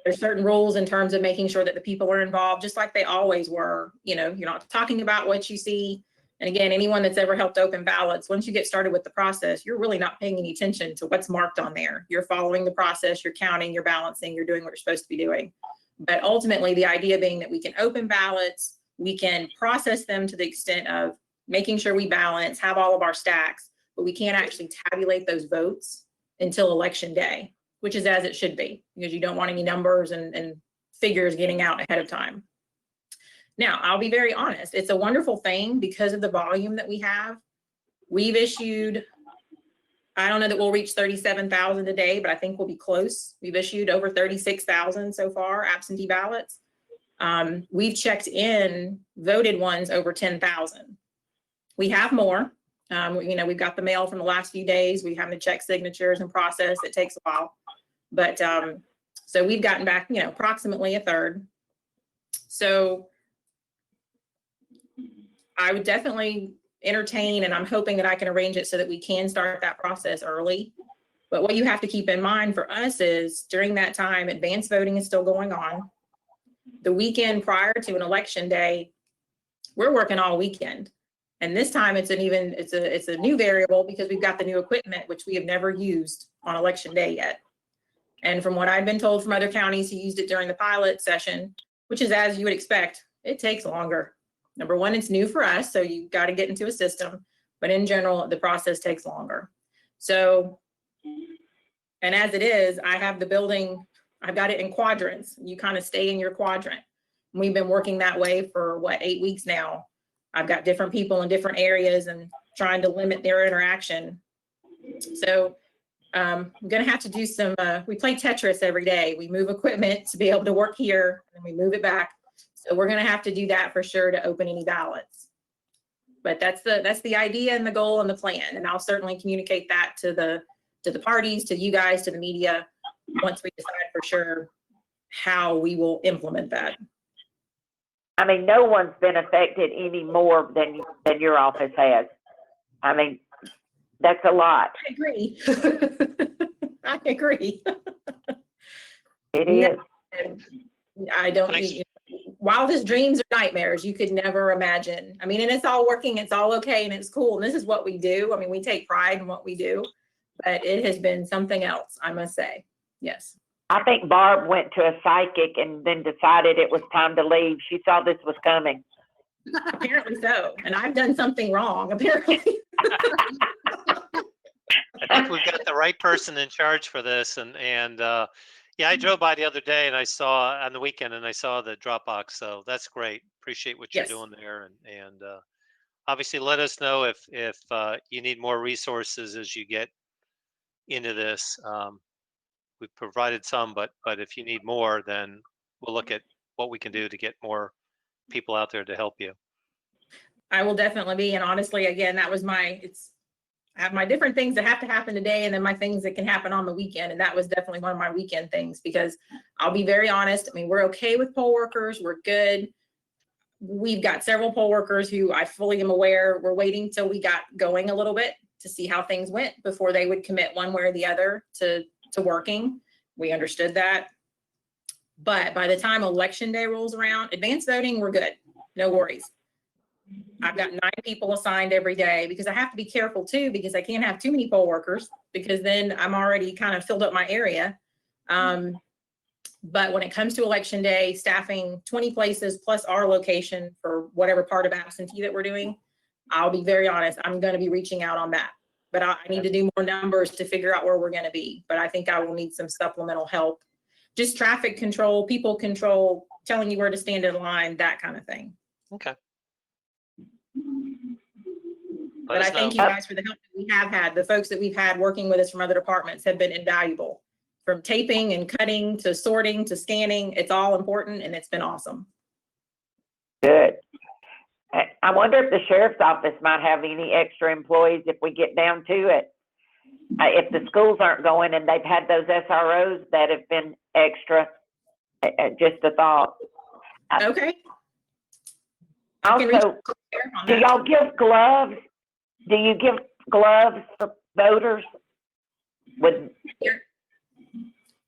there's certain rules in terms of making sure that the people are involved, just like they always were. You know, you're not talking about what you see. And again, anyone that's ever helped open ballots, once you get started with the process, you're really not paying any attention to what's marked on there. You're following the process, you're counting, you're balancing, you're doing what you're supposed to be doing. But ultimately, the idea being that we can open ballots, we can process them to the extent of making sure we balance, have all of our stacks, but we can't actually tabulate those votes until election day, which is as it should be, because you don't want any numbers and figures getting out ahead of time. Now, I'll be very honest, it's a wonderful thing because of the volume that we have. We've issued, I don't know that we'll reach 37,000 a day, but I think we'll be close. We've issued over 36,000 so far, absentee ballots. We've checked in voted ones over 10,000. We have more. You know, we've got the mail from the last few days. We have to check signatures and process. It takes a while. But so we've gotten back, you know, approximately a third. So I would definitely entertain, and I'm hoping that I can arrange it so that we can start that process early. But what you have to keep in mind for us is during that time, advanced voting is still going on. The weekend prior to an election day, we're working all weekend. And this time it's a new variable because we've got the new equipment, which we have never used on election day yet. And from what I've been told from other counties who used it during the pilot session, which is as you would expect, it takes longer. Number one, it's new for us, so you've got to get into a system, but in general, the process takes longer. So, and as it is, I have the building, I've got it in quadrants. You kind of stay in your quadrant. We've been working that way for what, 8 weeks now. I've got different people in different areas and trying to limit their interaction. So I'm gonna have to do some, we play Tetris every day. We move equipment to be able to work here and we move it back. So we're gonna have to do that for sure to open any ballots. But that's the idea and the goal and the plan. And I'll certainly communicate that to the parties, to you guys, to the media, once we decide for sure how we will implement that. I mean, no one's been affected any more than your office has. I mean, that's a lot. I agree. I agree. It is. I don't need, wildest dreams or nightmares you could never imagine. I mean, and it's all working, it's all okay, and it's cool. And this is what we do. I mean, we take pride in what we do, but it has been something else, I must say. Yes. I think Barb went to a psychic and then decided it was time to leave. She saw this was coming. Apparently so. And I've done something wrong, apparently. I think we've got the right person in charge for this. And yeah, I drove by the other day and I saw on the weekend and I saw the Dropbox. So that's great. Appreciate what you're doing there. And obviously let us know if you need more resources as you get into this. We've provided some, but if you need more, then we'll look at what we can do to get more people out there to help you. I will definitely be. And honestly, again, that was I have my different things that have to happen today and then my things that can happen on the weekend. And that was definitely one of my weekend things because I'll be very honest. I mean, we're okay with poll workers. We're good. We've got several poll workers who I fully am aware we're waiting till we got going a little bit to see how things went before they would commit one way or the other to working. We understood that. But by the time election day rolls around, advanced voting, we're good. No worries. I've got 9 people assigned every day because I have to be careful too, because I can't have too many poll workers because then I'm already kind of filled up my area. But when it comes to election day, staffing 20 places plus our location for whatever part of absentee that we're doing, I'll be very honest, I'm going to be reaching out on that. But I need to do more numbers to figure out where we're going to be. But I think I will need some supplemental help. Just traffic control, people control, telling you where to stand in line, that kind of thing. Okay. But I thank you guys for the help that we have had. The folks that we've had working with us from other departments have been invaluable. From taping and cutting to sorting to scanning, it's all important and it's been awesome. Good. I wonder if the sheriff's office might have any extra employees if we get down to it. if the schools aren't going and they've had those SROs that have been extra, just a thought. Okay. I can reach Also, out there on do that. y'all give gloves? Do you give gloves for voters?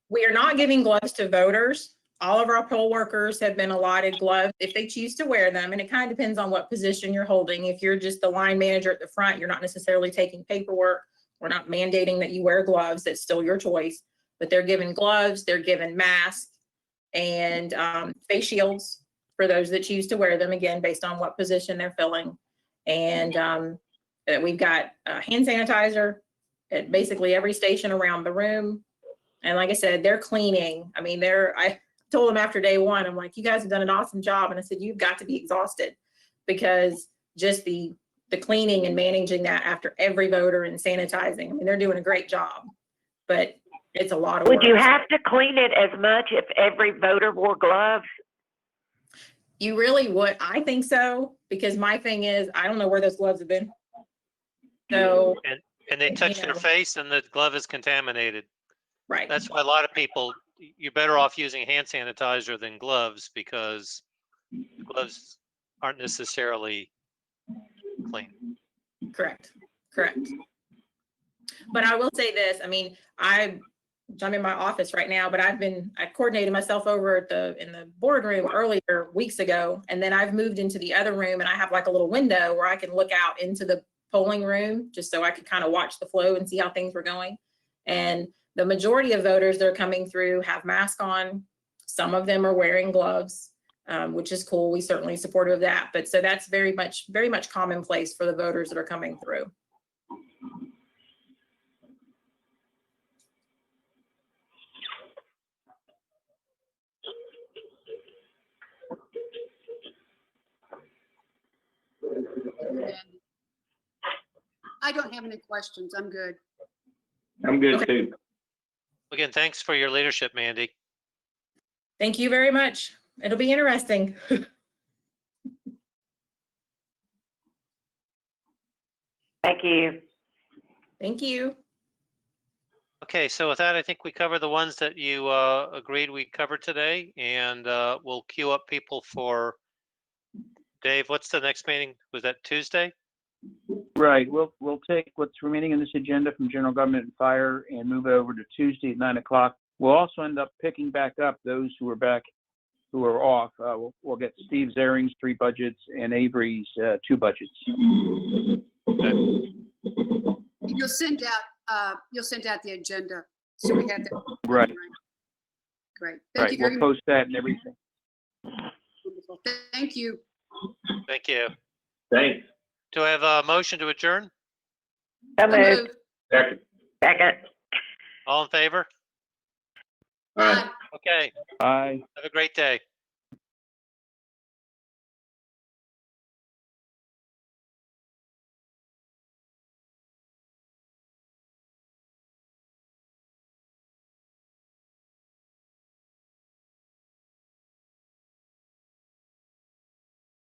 We are not giving gloves to voters. All of our poll workers have been allotted gloves if they choose to wear them. And it kind of depends on what position you're holding. If you're just the line manager at the front, you're not necessarily taking paperwork. We're not mandating that you wear gloves. That's still your choice. But they're given gloves, they're given masks and face shields for those that choose to wear them, again, based on what position they're filling. And we've got hand sanitizer at basically every station around the room. And like I said, they're cleaning. I mean, I told them after day one, I'm like, you guys have done an awesome job. And I said, you've got to be exhausted because just the cleaning and managing that after every voter and sanitizing, I mean, they're doing a great job, but it's a lot of work. Would you have to clean it as much if every voter wore gloves? You really would. I think so, because my thing is, I don't know where those gloves have been. So, And they touch you their know. face and the glove is contaminated. right. That's why a lot of people, you're better off using hand sanitizer than gloves because gloves aren't necessarily clean. Correct. But I will say this, I mean, I'm in my office right now, but I coordinated myself over in the boardroom earlier weeks ago. And then I've moved into the other room and I have like a little window where I can look out into the polling room just so I could kind of watch the flow and see how things were going. And the majority of voters that are coming through have masks on. Some of them are wearing gloves, which is cool. We certainly supportive of that. But so that's very much commonplace for the voters that are coming through. I don't have any questions. I'm good. I'm good Okay. too. Again, thanks for your leadership, Mandy. Thank you very much. It'll be interesting. Thank you. Thank you. Okay, so with that, I think we covered the ones that you agreed we covered today, and we'll queue up people for Dave. What's the next meeting? Was that Tuesday? Right, we'll take what's remaining in this agenda from general government and fire and move it over to Tuesday at 9 o'clock. We'll also end up picking back up those who are back, who are off. We'll get Steve Zaring's 3 budgets and Avery's 2 budgets. You'll send out the agenda. So we have that. Right. Great. Thank you We'll very much. post that and everything. Wonderful. Thank you. Thank you. Thanks. Do I have a motion to adjourn? So So moved. moved. Second. Second. All in favor? All right. Okay, Bye. have a great day.